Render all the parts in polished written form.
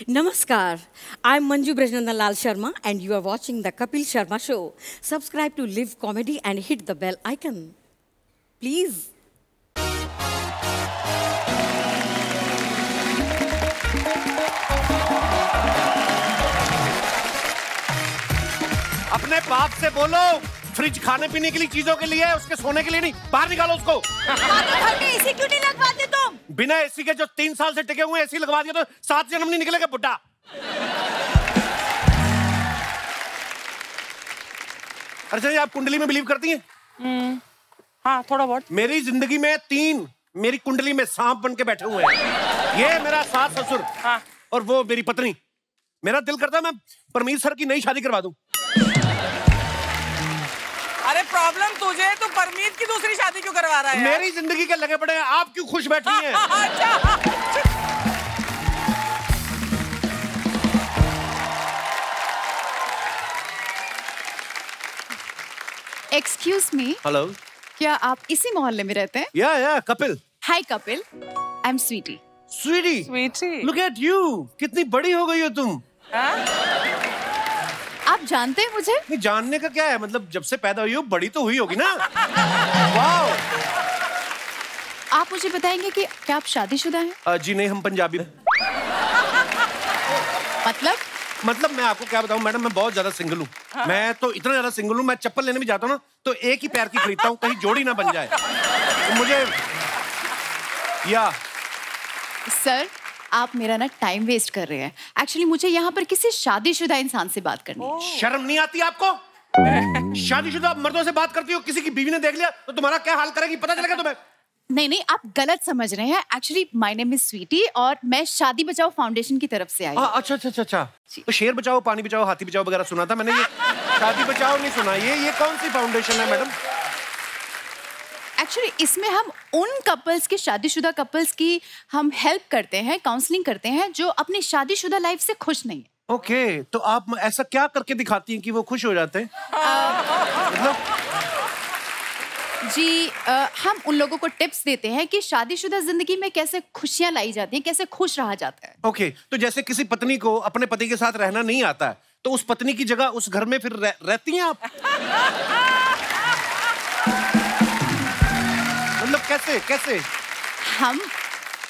Namaskar. I'm Manju Brajnandan Lal Sharma and you are watching the Kapil Sharma Show. Subscribe to Live Comedy and hit the bell icon. Please. अपने बाप से बोलो, fridge खाने पीने के लिए चीजों के लिए है, उसके सोने के लिए नहीं। बाहर निकालो उसको। घर में एसी क्यों नहीं लगवाते तुम? बिना एसी के जो 3 साल से टिके हुए एसी लगवा दिया तो 7 जन्म नहीं निकलेगा बुड्ढा। अच्छा, आप कुंडली में बिलीव करती हैं? हाँ, थोड़ा बहुत। मेरी जिंदगी में 3 मेरी कुंडली में सांप बन के बैठे हुए हैं। ये मेरा सास ससुर, हाँ। और वो मेरी पत्नी। मेरा दिल करता है मैं परमीत सर की नई शादी करवा दूं। अरे प्रॉब्लम तुझे है, तू परमीत की दूसरी शादी क्यों करवा रहा है? मेरी जिंदगी के लगे पड़े हैं, आप क्यों खुश बैठी हैं? एक्सक्यूज मी, हेलो, क्या आप इसी मोहल्ले में रहते हैं? या Kapil. Hi Kapil, I am Sweety. Sweety, Sweety, look at you, कितनी बड़ी हो गई हो तुम। आप जानते हैं मुझे? नहीं, जानने का क्या है, मतलब जब से पैदा हुई हो बड़ी तो हुई होगी ना। वाओ। आप मुझे बताएंगे कि क्या आप शादीशुदा हैं? जी नहीं, हम पंजाबी। मतलब मैं आपको क्या बताऊं मैडम, मैं बहुत ज्यादा सिंगल हूँ। मैं तो इतना ज्यादा सिंगल हूँ, मैं चप्पल लेने भी जाता हूँ ना तो एक ही पैर की खरीदता हूँ, कहीं जोड़ी ना बन जाए। तो मुझे सर, आप मेरा ना टाइम वेस्ट कर रहे हैं। एक्चुअली मुझे यहाँ पर किसी शादीशुदा इंसान से बात करनी है। शर्म नहीं आती आपको? शादीशुदा मर्दों से बात करती हो, किसी की बीवी ने देख लिया तो तुम्हारा क्या हाल करेगी, पता चलेगा तुम्हें? नहीं, आप गलत समझ रहे हैं। Actually my name is Sweety और मैं शादी बचाओ फाउंडेशन की तरफ से आई हूँ। अच्छा। तो शेर बचाओ, पानी बचाओ, हाथी बचाओ वगैरह सुना था मैंने, ये शादी बचाओ नहीं सुना। ये कौन सी फाउंडेशन है मैडम? एक्चुअली इसमें हम उन कपल्स की, शादीशुदा कपल्स की हम हेल्प करते हैं, काउंसलिंग करते हैं जो अपनी शादीशुदा लाइफ से खुश नहीं है। ओके, तो आप ऐसा क्या करके दिखाती हैं कि वो खुश हो जाते हैं? मतलब जी, हम उन लोगों को टिप्स देते हैं कि शादीशुदा जिंदगी में कैसे खुशियां लाई जाती हैं, कैसे खुश रहा जाता है। ओके, तो जैसे किसी पत्नी को अपने पति के साथ रहना नहीं आता है तो उस पत्नी की जगह उस घर में फिर रहती हैं आप? मतलब कैसे? हम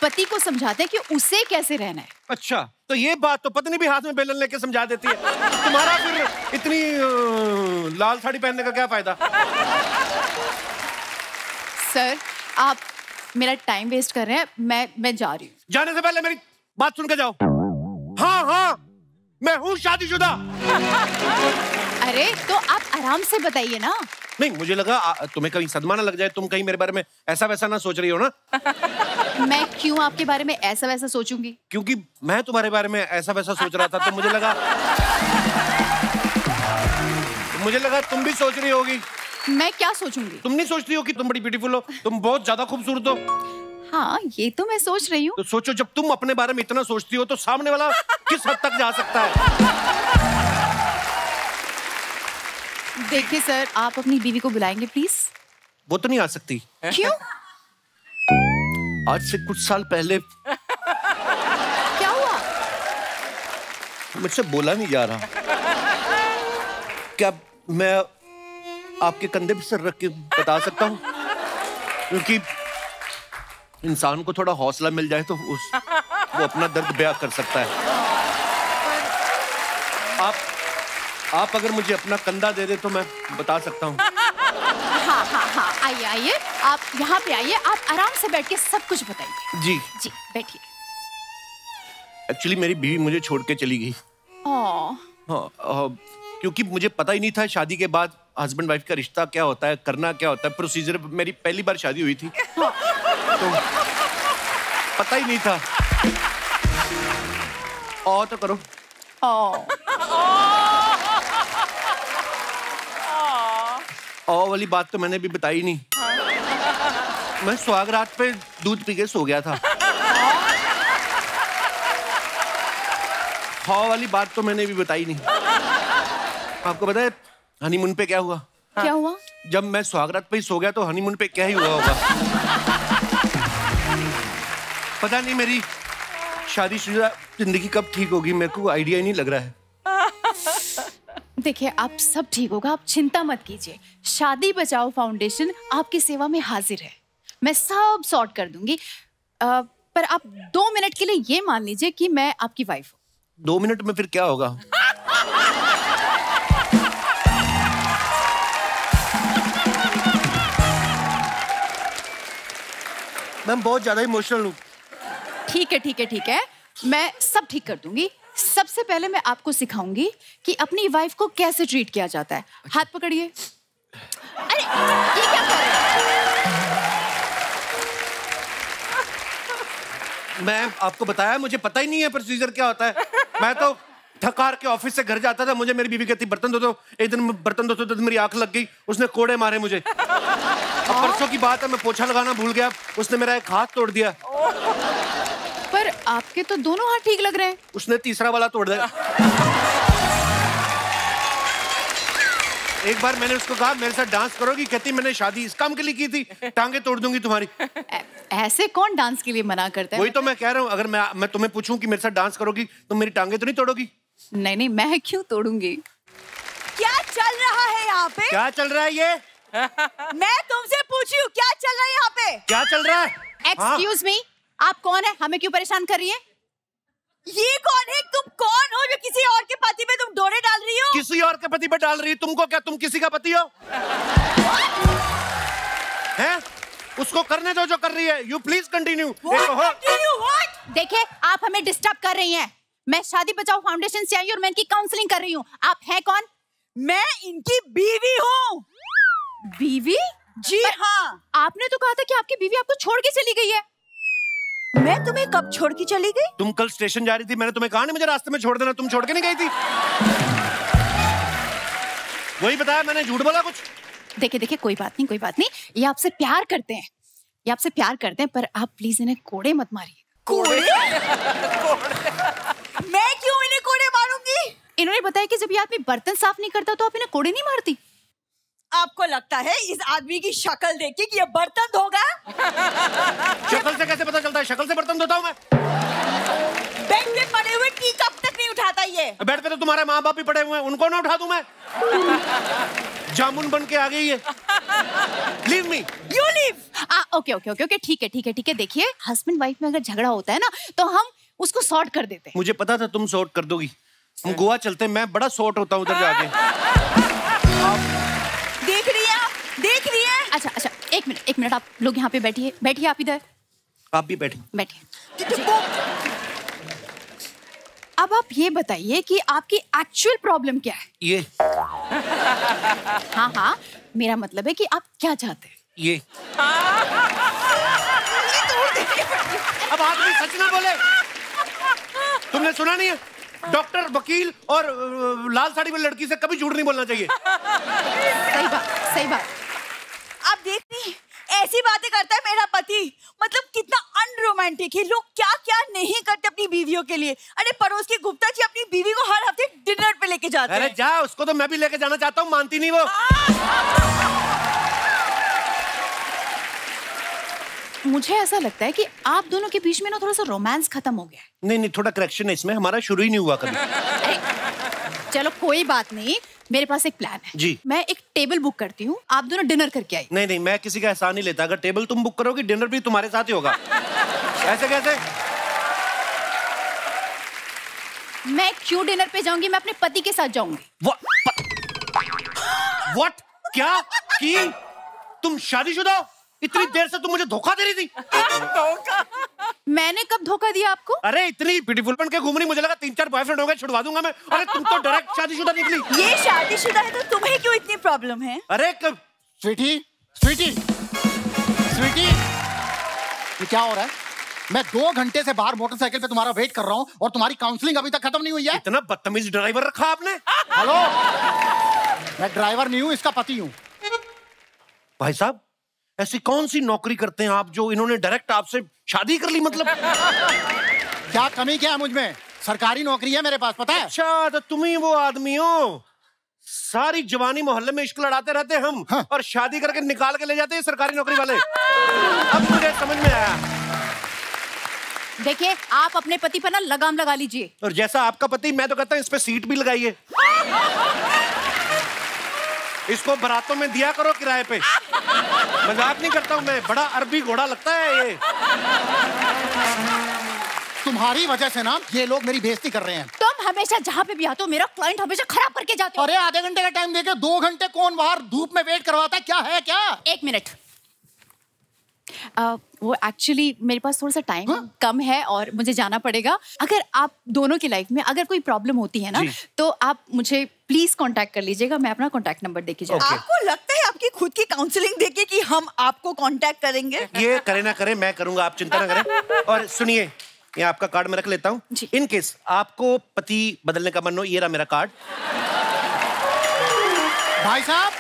पति को समझाते हैं कि उसे कैसे रहना है। अच्छा, तो ये बात तो पत्नी भी हाथ में बेलन लेके समझा देती है। तुम्हारा फिर इतनी लाल साड़ी पहनने का क्या फायदा? सर, आप मेरा टाइम वेस्ट कर रहे हैं। मैं जा रही हूँ। जाने से पहले मेरी बात सुन के जाओ। हाँ, मैं हूँ शादीशुदा। अरे तो आप आराम से बताइए ना। नहीं, मुझे लगा तुम्हें कहीं सदमा ना लग जाए, तुम कहीं मेरे बारे में ऐसा वैसा ना सोच रही हो ना। मैं क्यों आपके बारे में ऐसा वैसा सोचूंगी? क्योंकि मैं तुम्हारे बारे में ऐसा वैसा सोच रहा था तो मुझे लगा तुम भी सोच रही होगी। मैं क्या सोचूंगी? तुम नहीं सोचती हो कि तुम बड़ी ब्यूटीफुल हो, तुम बहुत ज्यादा खूबसूरत हो? हाँ, ये तो मैं सोच रही हूँ। तो सोचो, जब तुम अपने बारे में इतना सोचती हो तो सामने वाला किस हद तक जा सकता है? देखिए सर, आप अपनी बीवी को बुलाएंगे प्लीज? वो तो नहीं आ सकती। क्यों? आज से कुछ साल पहले क्या हुआ? मुझसे बोला नहीं जा रहा। क्या मैं आपके कंधे पे सर रख के बता सकता हूँ? क्योंकि इंसान को थोड़ा हौसला मिल जाए तो वो अपना दर्द बयां कर सकता है। आप अगर मुझे अपना कंधा दे दे तो मैं बता सकता हूँ। हाँ, आइए, आप यहाँ पे आइए, आप आराम से बैठ के सब कुछ बताइए। जी, बैठिए। एक्चुअली मेरी बीवी मुझे छोड़ के चली गई। हाँ, क्योंकि मुझे पता ही नहीं था शादी के बाद हस्बैंड वाइफ का रिश्ता क्या होता है, करना क्या होता है, प्रोसीजर। मेरी पहली बार शादी हुई थी तो पता ही नहीं था। तो करो। वाली बात तो मैंने भी बताई नहीं। मैं सुहाग रात पे दूध पी के सो गया था। वाली बात तो मैंने भी बताई नहीं। आपको पता है हनीमून पे क्या हुआ? क्या हुआ? जब मैं सुहागरात पे ही सो गया तो हनीमून पे क्या ही हुआ होगा। पता नहीं, मेरी शादीशुदा जिंदगी कब ठीक होगी, मेरे को आइडिया ही नहीं लग रहा है। देखिए, आप सब ठीक होगा, आप चिंता मत कीजिए। शादी बचाओ फाउंडेशन आपकी सेवा में हाजिर है। मैं सब सॉर्ट कर दूंगी। पर आप 2 मिनट के लिए ये मान लीजिए कि मैं आपकी वाइफ हूँ। 2 मिनट में फिर क्या होगा? मैं बहुत ज्यादा इमोशनल हूँ। ठीक है ठीक है ठीक है, मैं सब ठीक कर दूंगी। सबसे पहले मैं आपको सिखाऊंगी कि अपनी वाइफ को कैसे ट्रीट किया जाता है। हाथ पकड़िए। अरे ये क्या कर रहे हैं? मैं आपको बताया, मुझे पता ही नहीं है प्रोसीजर क्या होता है। मैं तो थकार के ऑफिस से घर जाता था, मुझे मेरी बीवी कहती बर्तन धो दो। एक दिन बर्तन धोते तो मेरी आंख लग गई, उसने कोड़े मारे मुझे। अब परसों की बात है, मैं पोछा लगाना भूल गया, उसने मेरा एक हाथ तोड़ दिया। पर आपके तो दोनों हाथ ठीक लग रहे हैं। उसने तीसरा वाला तोड़ दिया। एक बार मैंने उसको कहा मेरे साथ डांस करोगी, कहती मैंने शादी इस काम के लिए की थी, टांगे तोड़ दूंगी तुम्हारी। ऐसे कौन डांस के लिए मना करता है? वही तो मैं कह रहा हूँ, अगर मैं तुम्हें पूछूं कि मेरे साथ डांस करोगी तो मेरी टांगे तो नहीं तोड़ोगी? नहीं नहीं, मैं क्यों तोड़ूंगी? क्या चल रहा है यहाँ पे? क्या चल रहा है ये? मैं तुमसे पूछी हूँ क्या चल रहा है यहाँ पे? क्या चल रहा है? एक्सक्यूज मी, आप कौन है? हमें क्यों परेशान कर रही है? ये कौन है? तुम कौन हो जो किसी और के पति पे तुम डोरे डाल रही हो? किसी और के पति पे डाल रही है? तुमको क्या, तुम किसी का पति हो? हैं? उसको करने दो जो कर रही है। You please continue. देखिए, आप हमें डिस्टर्ब कर रही हैं। मैं शादी बचाओ फाउंडेशन से आई और मैं इनकी काउंसलिंग कर रही हूँ। आप हैं कौन? मैं इनकी बीवी हूँ। बीवी? जी हाँ। आपने तो कहा था कि आपकी बीवी आपको छोड़ के चली गई है। मैं तुम्हें कब छोड़ के चली गई? तुम कल स्टेशन जा रही थी, मैंने तुम्हें कहा नहीं मुझे रास्ते में छोड़ देना, तुम छोड़ के नहीं गई थी? वही बताया मैंने, झूठ बोला कुछ? देखिए देखिए, कोई बात नहीं कोई बात नहीं, ये आपसे प्यार करते हैं, ये आपसे प्यार करते हैं, पर आप प्लीज इन्हें कोड़े मत मारिए। कोड़े? मैं क्यों इन्हें कोड़े मारूंगी? इन्होंने बताया कि जब ये आदमी बर्तन साफ नहीं करता तो आप इन्हें कोड़े नहीं मारती। आपको लगता है इस आदमी की शक्ल देख के कि ये बर्तन धोगा? शक्ल से कैसे पता चलता है? शक्ल से बर्तन धोता हूँ मैं। बेड पे पड़े हुए टी कप तक नहीं उठाता ये। बेड पे तो तुम्हारे माँ बाप भी पड़े हुए हैं, उनको ना उठा दूं मैं? जामुन बन के आ गई है। Leave me. You leave. Okay okay okay okay, ठीक है ठीक है ठीक है। देखिए, हस्बैंड वाइफ में अगर झगड़ा होता है ना तो हम उसको सॉर्ट कर देते हैं। मुझे पता था तुम सॉर्ट कर दोगी। हम गोवा चलते हैं, मैं बड़ा सॉर्ट होता हूँ उधर जाके। देख रही है आप? देख रही है? अच्छा अच्छा, एक मिनट आप लोग यहाँ पे बैठिए, बैठिए आप इधर। आप भी बैठिए। बैठिए। अब आप ये बताइए कि आपकी एक्चुअल प्रॉब्लम क्या है? ये। हाँ हाँ, मेरा मतलब है कि आप क्या चाहते हैं? ये। अब आदमी सच ना बोले। तुमने सुना नहीं है? डॉक्टर, वकील और लाल साड़ी में लड़की से कभी झूठ नहीं बोलना चाहिए। सही बात, सही बात। आप देख रही ऐसी बातें करता है मेरा पति, मतलब कितना अनरोमांटिक है। लोग क्या क्या नहीं करते अपनी बीवियों के लिए। अरे पड़ोस की गुप्ता जी अपनी बीवी को हर हफ्ते डिनर पे लेके जाते हैं। अरे जा, उसको तो मैं भी लेके जाना चाहता हूँ, मानती नहीं वो। मुझे ऐसा लगता है कि आप दोनों के बीच में ना थोड़ा सा रोमांस खत्म हो गया है। नहीं नहीं, थोड़ा करेक्शन है इसमें, हमारा शुरू ही नहीं हुआ कभी। चलो कोई बात नहीं, मेरे पास एक प्लान है जी। मैं एक टेबल बुक करती हूँ, आप दोनों डिनर करके आइए। नहीं नहीं, मैं किसी का एहसान नहीं लेता। अगर टेबल तुम बुक करोगी, डिनर भी तुम्हारे साथ ही होगा। ऐसे कैसे? मैं क्यों डिनर पे जाऊंगी? मैं अपने पति के साथ जाऊंगी। What? क्या की? तुम शादीशुदा हो? इतनी देर से तुम मुझे धोखा दे रही थी। धोखा? मैंने कब धोखा दिया आपको? अरे इतनी ब्यूटीफुल बन के घूम रही, मुझे लगा 3-4 बॉयफ्रेंड हो गए, छुड़वा दूंगा मैं। अरे तुम तो डायरेक्ट शादीशुदा निकली। ये शादीशुदा है तो तुम्हें क्यों इतनी प्रॉब्लम है? अरे स्वीटी, स्वीटी, स्वीटी, ये क्या हो रहा है? मैं 2 घंटे से बाहर मोटरसाइकिल पे तुम्हारा वेट कर रहा हूँ और तुम्हारी काउंसलिंग अभी तक खत्म नहीं हुई है। इतना बदतमीज ड्राइवर रखा आपने। हेलो, मैं ड्राइवर नहीं हूँ, इसका पति हूँ। भाई साहब, ऐसी कौन सी नौकरी करते हैं आप जो इन्होंने डायरेक्ट आपसे शादी कर ली? मतलब क्या कमी क्या है मुझ में? सरकारी नौकरी है मेरे पास, पता है? अच्छा, तो तुम ही वो आदमी हो। सारी जवानी मोहल्ले में इश्क लड़ाते रहते हम। हाँ। और शादी करके निकाल के ले जाते हैं सरकारी नौकरी वाले। अब मुझे समझ में आया। देखिए आप अपने पति पर ना लगाम लगा लीजिए। और जैसा आपका पति, मैं तो कहता हूँ इस पे सीट भी लगाइए। इसको बारातों में दिया करो किराए पे। मजाक नहीं करता हूँ मैं, बड़ा अरबी घोड़ा लगता है ये। तुम्हारी वजह से ना ये लोग मेरी बेइज्जती कर रहे हैं। तुम हमेशा जहाँ पे भी आते हो मेरा क्लाइंट हमेशा खराब करके जाते हो। अरे आधे घंटे का टाइम देके 2 घंटे कौन बाहर धूप में वेट करवाता है? क्या है क्या? 1 मिनट। वो एक्चुअली मेरे पास थोड़ा सा टाइम कम है और मुझे जाना पड़ेगा। अगर आप दोनों की लाइफ में अगर कोई प्रॉब्लम होती है ना तो आप मुझे प्लीज कांटेक्ट कर लीजिएगा। मैं अपना कांटेक्ट नंबर देके जाऊंगी। आपको लगता है आपकी खुद की काउंसलिंग देके कि हम आपको कांटेक्ट करेंगे? ये करे ना करे, मैं करूंगा, आप चिंता ना करें। और सुनिए, ये आपका कार्ड मैं रख लेता हूँ। इन केस आपको पति बदलने का मन हो, ये रहा मेरा कार्ड। भाई साहब,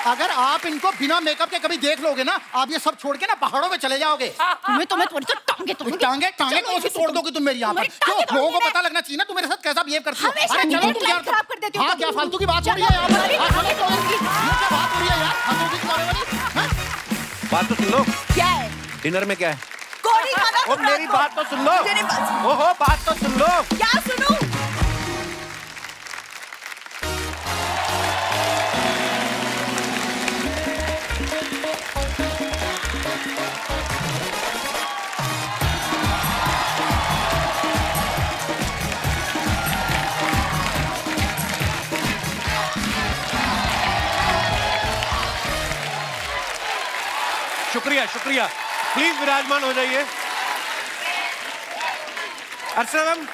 अगर आप इनको बिना मेकअप के कभी देख लोगे ना, आप ये सब छोड़ के ना पहाड़ों में चले जाओगे। तुम्हें थोड़ी तो टांगे कौन सी तोड़ दोगे तुम मेरी यहाँ पर? क्यों? लोगों को पता लगना चाहिए ना तुम मेरे साथ कैसा बिहेव करती हो। अरे चलो तुम यार, खराब कर देती हो। हाँ क्या फालतू की बात हो रही है यहाँ पर? ये क्या बात हो रही है यार? हंसों की तुम्हारे वाली? बात तो सुन लो। क्या है? डिनर में क्या है? कोरी खाना। ओ मेरी बात तो सुन लो। ओहो बात तो सुन लो। क्या सुनूं? शुक्रिया शुक्रिया, प्लीज विराजमान हो जाइए। अर्चना मैम,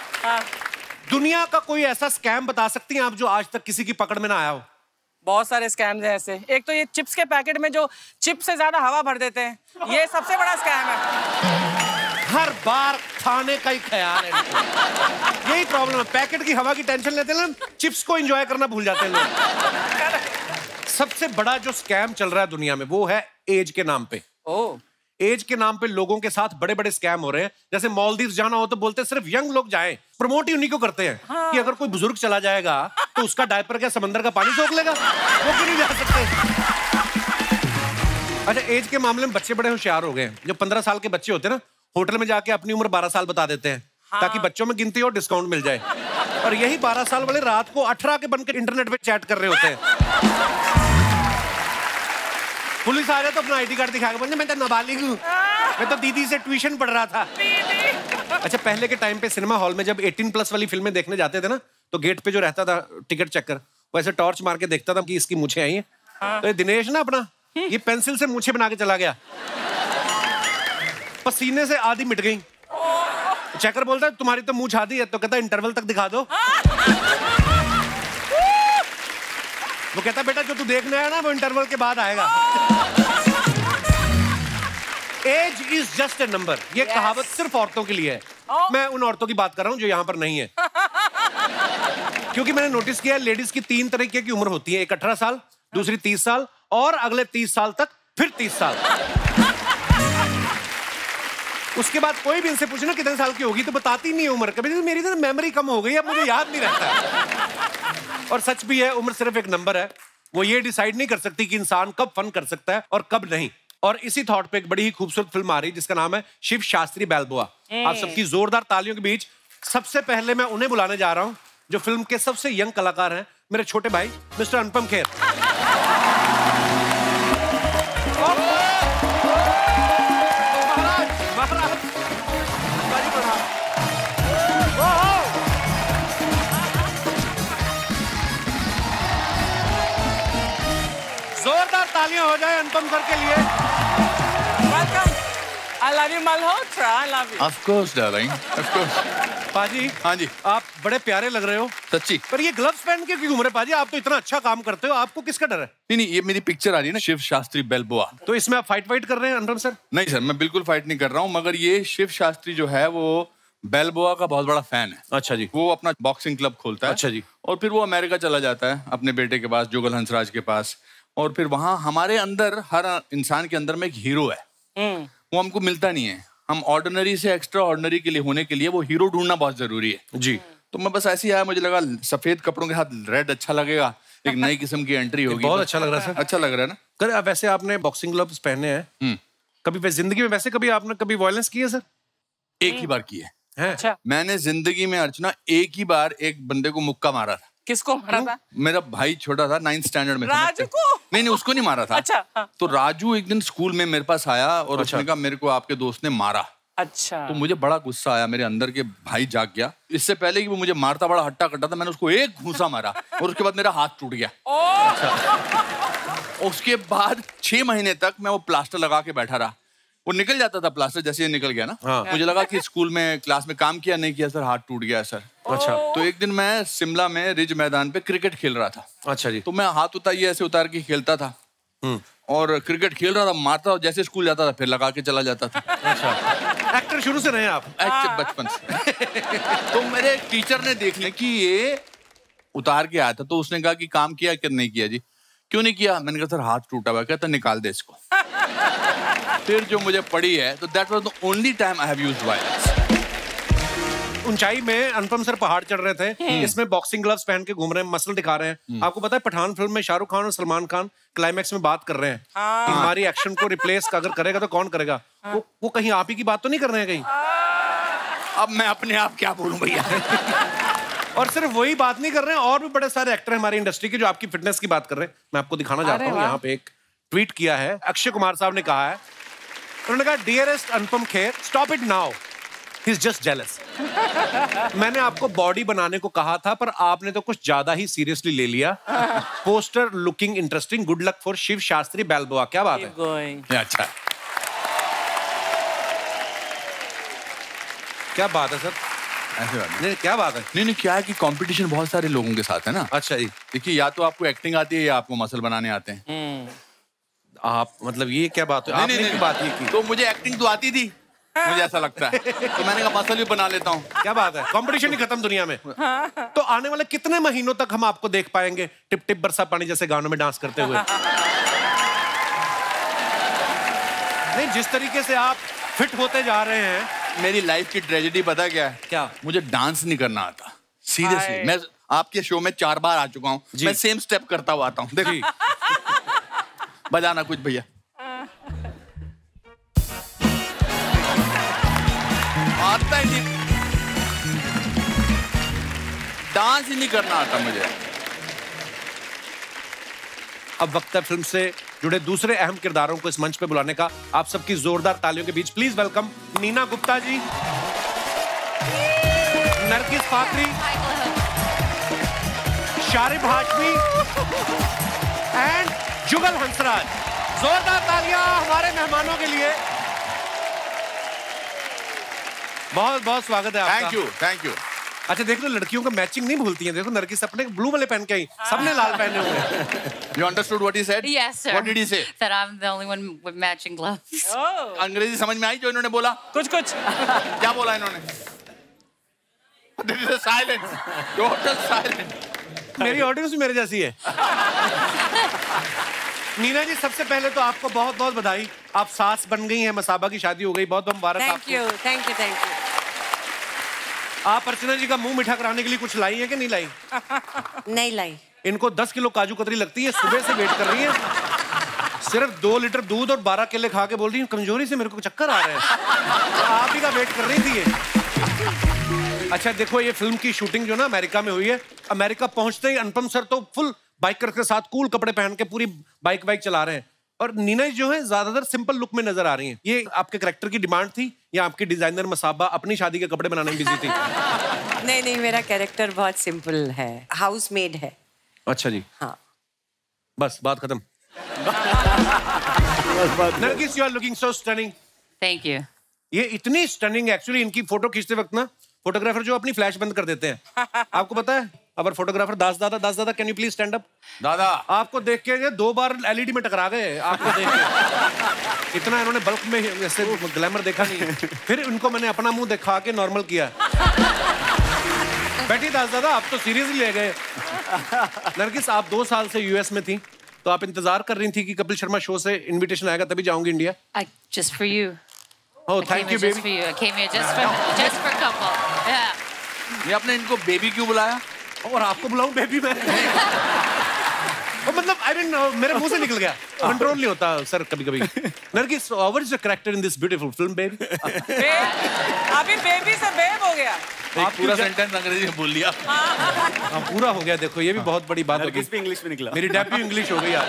दुनिया का कोई ऐसा स्कैम बता सकती हैं आप जो आज तक किसी की पकड़ में ना आया हो? बहुत सारे स्कैम्स हैं ऐसे। एक तो ये चिप्स के पैकेट में जो चिप्स से ज्यादा हवा भर देते हैं, ये सबसे बड़ा स्कैम है। हर बार खाने का ही ख्याल है इनको। यही प्रॉब्लम है, पैकेट की हवा की टेंशन लेते हैं, चिप्स को एंजॉय करना भूल जाते हैं लोग। सबसे बड़ा जो स्कैम चल रहा है दुनिया में वो है एज के नाम पे। एज के नाम पे लोगों के साथ बड़े बड़े स्कैम हो रहे हैं। जैसे मालदीव्स जाना हो तो बोलते हैं सिर्फ यंग लोग जाएं, प्रमोट ही उन्हीं को करते हैं। कि अगर कोई बुजुर्ग चला जाएगा तो उसका डायपर क्या समंदर का पानी सोख लेगा? वो क्यों नहीं जा सकते? अच्छा, एज के मामले में बच्चे बड़े होशियार हो गए हैं। जो 15 साल के बच्चे होते हैं ना, होटल में जाके अपनी उम्र 12 साल बता देते हैं ताकि बच्चों में गिनती और डिस्काउंट मिल जाए। और यही 12 साल वाले रात को 18 के बनकर इंटरनेट पे चैट कर रहे होते हैं। पुलिस आ जाए तो अपना आईडी कार्ड दिखा के बोलते मैं तो नाबालिग हूँ, मैं तो दीदी से ट्यूशन पढ़ रहा था। अच्छा, पहले के टाइम पे सिनेमा हॉल में जब 18+ वाली फिल्में देखने जाते थे ना, तो गेट पे जो रहता था टिकट चेकर, वो ऐसे टॉर्च मार के देखता था कि इसकी मूछें आई हैं। तो ये दिनेश ना अपना ये पेंसिल से मूछें बना के चला गया, पसीने से आधी मिट गई। चेकर बोलता है तुम्हारी तो मूछ आधी है, तो कहता इंटरवल तक दिखा दो। वो कहता बेटा जो तू देखने आया ना वो इंटरवल के बाद आएगा। Age is just a number, ये कहावत सिर्फ औरतों के लिए है। मैं उन औरतों की बात कर रहा हूं जो यहां पर नहीं है। क्योंकि मैंने नोटिस किया लेडीज की 3 तरीके की उम्र होती है। एक 18 साल, दूसरी 30 साल और अगले 30 साल तक फिर 30 साल। उसके बाद कोई भी इनसे पूछे ना कितने साल की होगी तो बताती नहीं है उम्र। कभी मेरी तो मेमोरी कम हो गई, अब मुझे याद नहीं रहता। और सच भी है, उम्र सिर्फ एक नंबर है। वो ये डिसाइड नहीं कर सकती कि इंसान कब फन कर सकता है और कब नहीं। और इसी थॉट पे एक बड़ी ही खूबसूरत फिल्म आ रही है जिसका नाम है शिव शास्त्री बैल्बोआ। आप सबकी जोरदार तालियों के बीच सबसे पहले मैं उन्हें बुलाने जा रहा हूं जो फिल्म के सबसे यंग कलाकार हैं, मेरे छोटे भाई मिस्टर अनुपम खेर। जोरदार तालियां हो जाए अनुपम सर के लिए। Welcome. I love you Malhotra, I love you। Of course, darling, of course। पाजी, हाँ जी, आप बड़े प्यारे लग रहे हो सच्ची। पर ये ग्लव्स पहन के क्यों घूम रहे पाजी? आप तो इतना अच्छा काम करते हो, आपको किसका डर है? नहीं, ये मेरी पिक्चर आ रही है ना, शिव शास्त्री बेल्बोआ। तो इसमें आप फाइट कर रहे हैं अनुपम सर? नहीं सर, मैं बिल्कुल फाइट नहीं कर रहा हूँ, मगर ये शिव शास्त्री जो है वो बेल्बोआ का बहुत बड़ा फैन है। अच्छा जी। वो अपना बॉक्सिंग क्लब खोलता है। अच्छा जी। और फिर वो अमेरिका चला जाता है अपने बेटे के पास, जुगल हंसराज के पास। और फिर वहां हमारे अंदर, हर इंसान के अंदर में एक हीरो है, वो हमको मिलता नहीं है। हम ऑर्डिनरी से एक्स्ट्रा ऑर्डिनरी के लिए होने के लिए वो हीरो ढूंढना बहुत जरूरी है जी। तो मैं बस ऐसे ही आया, मुझे लगा सफेद कपड़ों के साथ रेड अच्छा लगेगा, एक नई किस्म की एंट्री होगी। बहुत अच्छा लग रहा है सर। अच्छा लग रहा है ना? कर वैसे आपने बॉक्सिंग ग्लव्स पहने हैं, कभी जिंदगी में वैसे कभी आपने कभी वायलेंस की है सर? एक ही बार की है। अच्छा, मैंने जिंदगी में अर्चना एक ही बार एक बंदे को मुक्का मारा था। किसको मारा था? मेरा भाई छोटा था, 9th स्टैंडर्ड में था। राजू को? नहीं, उसको नहीं मारा था। अच्छा, हाँ। तो राजू एक दिन स्कूल में मेरे पास आया और उसने कहा मेरे को आपके दोस्त ने मारा। अच्छा। तो मुझे बड़ा गुस्सा आया, मेरे अंदर के भाई जाग गया। इससे पहले कि वो मुझे मारता बड़ा हट्टा कट्टा था, मैंने उसको एक घूंसा मारा और उसके बाद मेरा हाथ टूट गया। उसके बाद 6 महीने तक मैं वो प्लास्टर लगा के बैठा रहा। वो निकल जाता था प्लास्टर, जैसे ये निकल गया ना। हाँ। मुझे लगा कि स्कूल में क्लास में काम किया नहीं किया सर, हाथ टूट गया सर। अच्छा। तो एक दिन मैं शिमला में रिज मैदान पे क्रिकेट खेल रहा था। अच्छा जी। तो मैं हाथ उतार ऐसे उतार के खेलता था और क्रिकेट खेल रहा था, मारता था, जैसे स्कूल जाता था फिर लगा के चला जाता था। अच्छा, एक्टर शुरू से रहे आप? बचपन से। तो मेरे टीचर ने देखने कि ये उतार के आया था, तो उसने कहा कि काम किया कि नहीं किया जी? क्यों नहीं किया? मैंने कहा सर हाथ टूटा हुआ। कहता निकाल दे इसको। फिर जो मुझे पड़ी है, तो that was the only time I have used violence. ऊंचाई में अनुपम सर पहाड़ चढ़ रहे थे, इसमें बॉक्सिंग ग्लव्स पहन के घूम रहे हैं, मसल दिखा रहे हैं। आपको पता है पठान फिल्म में शाहरुख खान और सलमान खान क्लाइमैक्स में बात कर रहे हैं कि हमारी एक्शन को रिप्लेस अगर करेगा तो कौन करेगा? वो कहीं आप ही की बात तो नहीं कर रहे हैं कहीं? अब मैं अपने आप क्या बोलूं भैया। और सिर्फ वही बात नहीं कर रहे हैं, और भी बड़े सारे एक्टर हैं हमारी इंडस्ट्री के जो आपकी फिटनेस की बात कर रहे हैं। मैं आपको दिखाना चाहता हूँ, यहाँ पे एक ट्वीट किया है, अक्षय कुमार साहब ने कहा है। उन्होंने कहा dearest Anupam Kher, stop it now, he is just jealous. मैंने आपको बॉडी बनाने को कहा था पर आपने तो कुछ ज्यादा ही सीरियसली ले लिया। Poster looking interesting, good luck for Shiv Shastri Balboa. क्या बात है? अच्छा, क्या बात है सर? ऐसे बात नहीं, क्या बात है? नहीं, क्या है कि कंपटीशन बहुत सारे लोगों के साथ है ना। अच्छा जी। देखिए, या तो आपको एक्टिंग आती है या आपको मसल बनाने आते हैं। आप मतलब ये क्या बात है? आपने की बात ये की? तो मुझे एक्टिंग तो आती थी, मुझे ऐसा लगता है, तो मैंने कहा मसल भी बना लेता हूँ। क्या बात है? कंपटीशन ही खत्म दुनिया में। तो आने वाले कितने महीनों तक हम आपको देख पाएंगे टिप टिप बरसा पानी जैसे गानों में डांस करते हुए? नहीं, जिस तरीके से आप फिट होते जा रहे हैं। मेरी लाइफ की ट्रेजेडी पता क्या है? क्या? मुझे डांस नहीं करना आता, सीरियसली। मैं आपके शो में 4 बार आ चुका हूँ, मैं सेम स्टेप करता हुआ आता हूँ। देखिए, बजाना कुछ भैया। आता ही नहीं, डांस ही नहीं करना आता मुझे। अब वक्त है फिल्म से जुड़े दूसरे अहम किरदारों को इस मंच पे बुलाने का। आप सबकी जोरदार तालियों के बीच please welcome Neena Gupta ji, Nargis Fakhri, Sharib Hashmi and Jugal Hansraj. जोरदार तालियां हमारे मेहमानों के लिए। बहुत बहुत स्वागत है आपका। Thank you. अच्छा देख लो, लड़कियों को मैचिंग नहीं भूलती हैं। देखो नरगिस अपने ब्लू वाले पहन के आई, सबने लाल पहने हुए हैं। You understood what he said? Yes, sir. What did he say? That I'm the only one with matching gloves. अंग्रेजी समझ में आई जो इन्होंने बोला? कुछ क्या बोला इन्होंने? There is a silence. Total silence. मेरी ऑडियंस भी मेरे जैसी है। नीना जी, सबसे पहले तो आपको बहुत बहुत बधाई, आप सास बन गई हैं, मसाबा की शादी हो गई, बहुत बहुत मुबारक आपको। Thank you. आप अर्चना जी का मुंह मीठा कराने के लिए कुछ लाई है कि नहीं लाई? नहीं लाई। इनको 10 किलो काजू कतरी लगती है, सुबह से वेट कर रही है। सिर्फ 2 लीटर दूध और 12 केले खा के बोल रही है कमजोरी से मेरे को चक्कर आ रहे हैं। तो आप ही का वेट कर रही थी ये। अच्छा देखो, ये फिल्म की शूटिंग जो ना अमेरिका में हुई है, अमेरिका पहुंचते ही अनुपम सर तो फुल बाइकर के साथ कूल कपड़े पहन के पूरी बाइक चला रहे हैं, और नीना जो है ज्यादातर सिंपल लुक में नजर आ रही हैं। ये आपके कैरेक्टर की डिमांड थी या आपकी डिजाइनर मसाबा अपनी शादी के कपड़े बनाने में बिजी थी? नहीं, मेरा कैरेक्टर बहुत सिंपल है, हाउस मेड है। अच्छा जी। हाँ, बस बात खत्म। Nargis, you are looking so stunning. Thank you. ये इतनी स्टनिंग, एक्चुअली इनकी फोटो खींचते वक्त ना फोटोग्राफर जो अपनी फ्लैश बंद कर देते हैं। आपको पता है? अबर फोटोग्राफर दास दादा can you please stand up? दादा, आपको देख के 2 बार एलईडी में टकरा गए आपको देख के। इतना इन्होंने बल्क में ऐसे ग्लैमर देखा नहीं। फिर इनको मैंने अपना मुंह दिखा के नॉर्मल किया। बैठी दास दादा, आप तो सीरियसली ले गए। नरगिस, आप 2 साल से यूएस में थी, तो आप इंतजार कर रही थी कि कपिल शर्मा शो से इनविटेशन आएगा तभी जाऊंगी India. Just for you. Oh, I thank came you, here just baby. for you. I came here just for couple. Yeah. ये आपने इनको बेबी क्यों बुलाया? और आपको बुलाऊं बेबी मैं? मतलब आई मीन मेरे मुंह से निकल गया, कंट्रोल नहीं होता सर कभी कभी। Nargis, what is the character in this beautiful film baby? अभी बेबी से बेब हो गया। आप पूरा सेंटेंस अंग्रेजी में बोल लिया। हाँ पूरा हो गया, देखो ये भी बहुत बड़ी बात होगी। नरगिस भी इंग्लिश में निकला। मेरी डेब्यू इंग्लिश हो गई यार।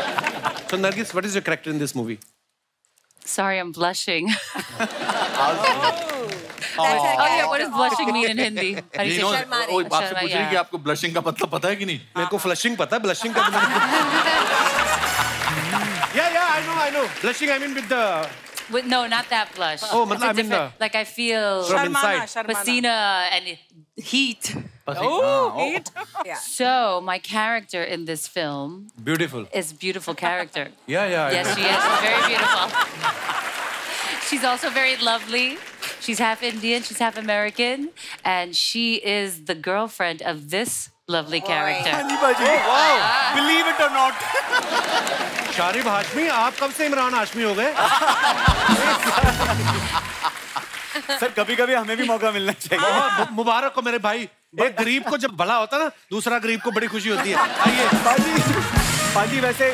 So Nargis, what is your character in this movie? Sorry, I'm blushing. Oh yeah, what does blushing mean in Hindi? How do you say आपसे पूछ रही कि आपको ब्लशिंग का मतलब पता है कि नहीं? मेरे को फ्लशिंग पता है, ब्लशिंग का I know. Blushing, I mean with the... No, not that blush. Oh, It's I a mean different, like I feel from inside. Pasina and heat. Heat. So my character in this film Beautiful. is beautiful character. Yeah. Yes, she is. She's very beautiful. She's also very lovely. She's half Indian, she's half American, and she is the girlfriend of this lovely character. Believe it or not. Sharib Hashmi, आप कब से इमरान हाशमी हो गए? Sir कभी-कभी हमें भी मौका मिलना चाहिए। मुबारक हो मेरे भाई। एक गरीब को जब भला होता ना, दूसरा गरीब को बड़ी खुशी होती है। आइए। पाजी वैसे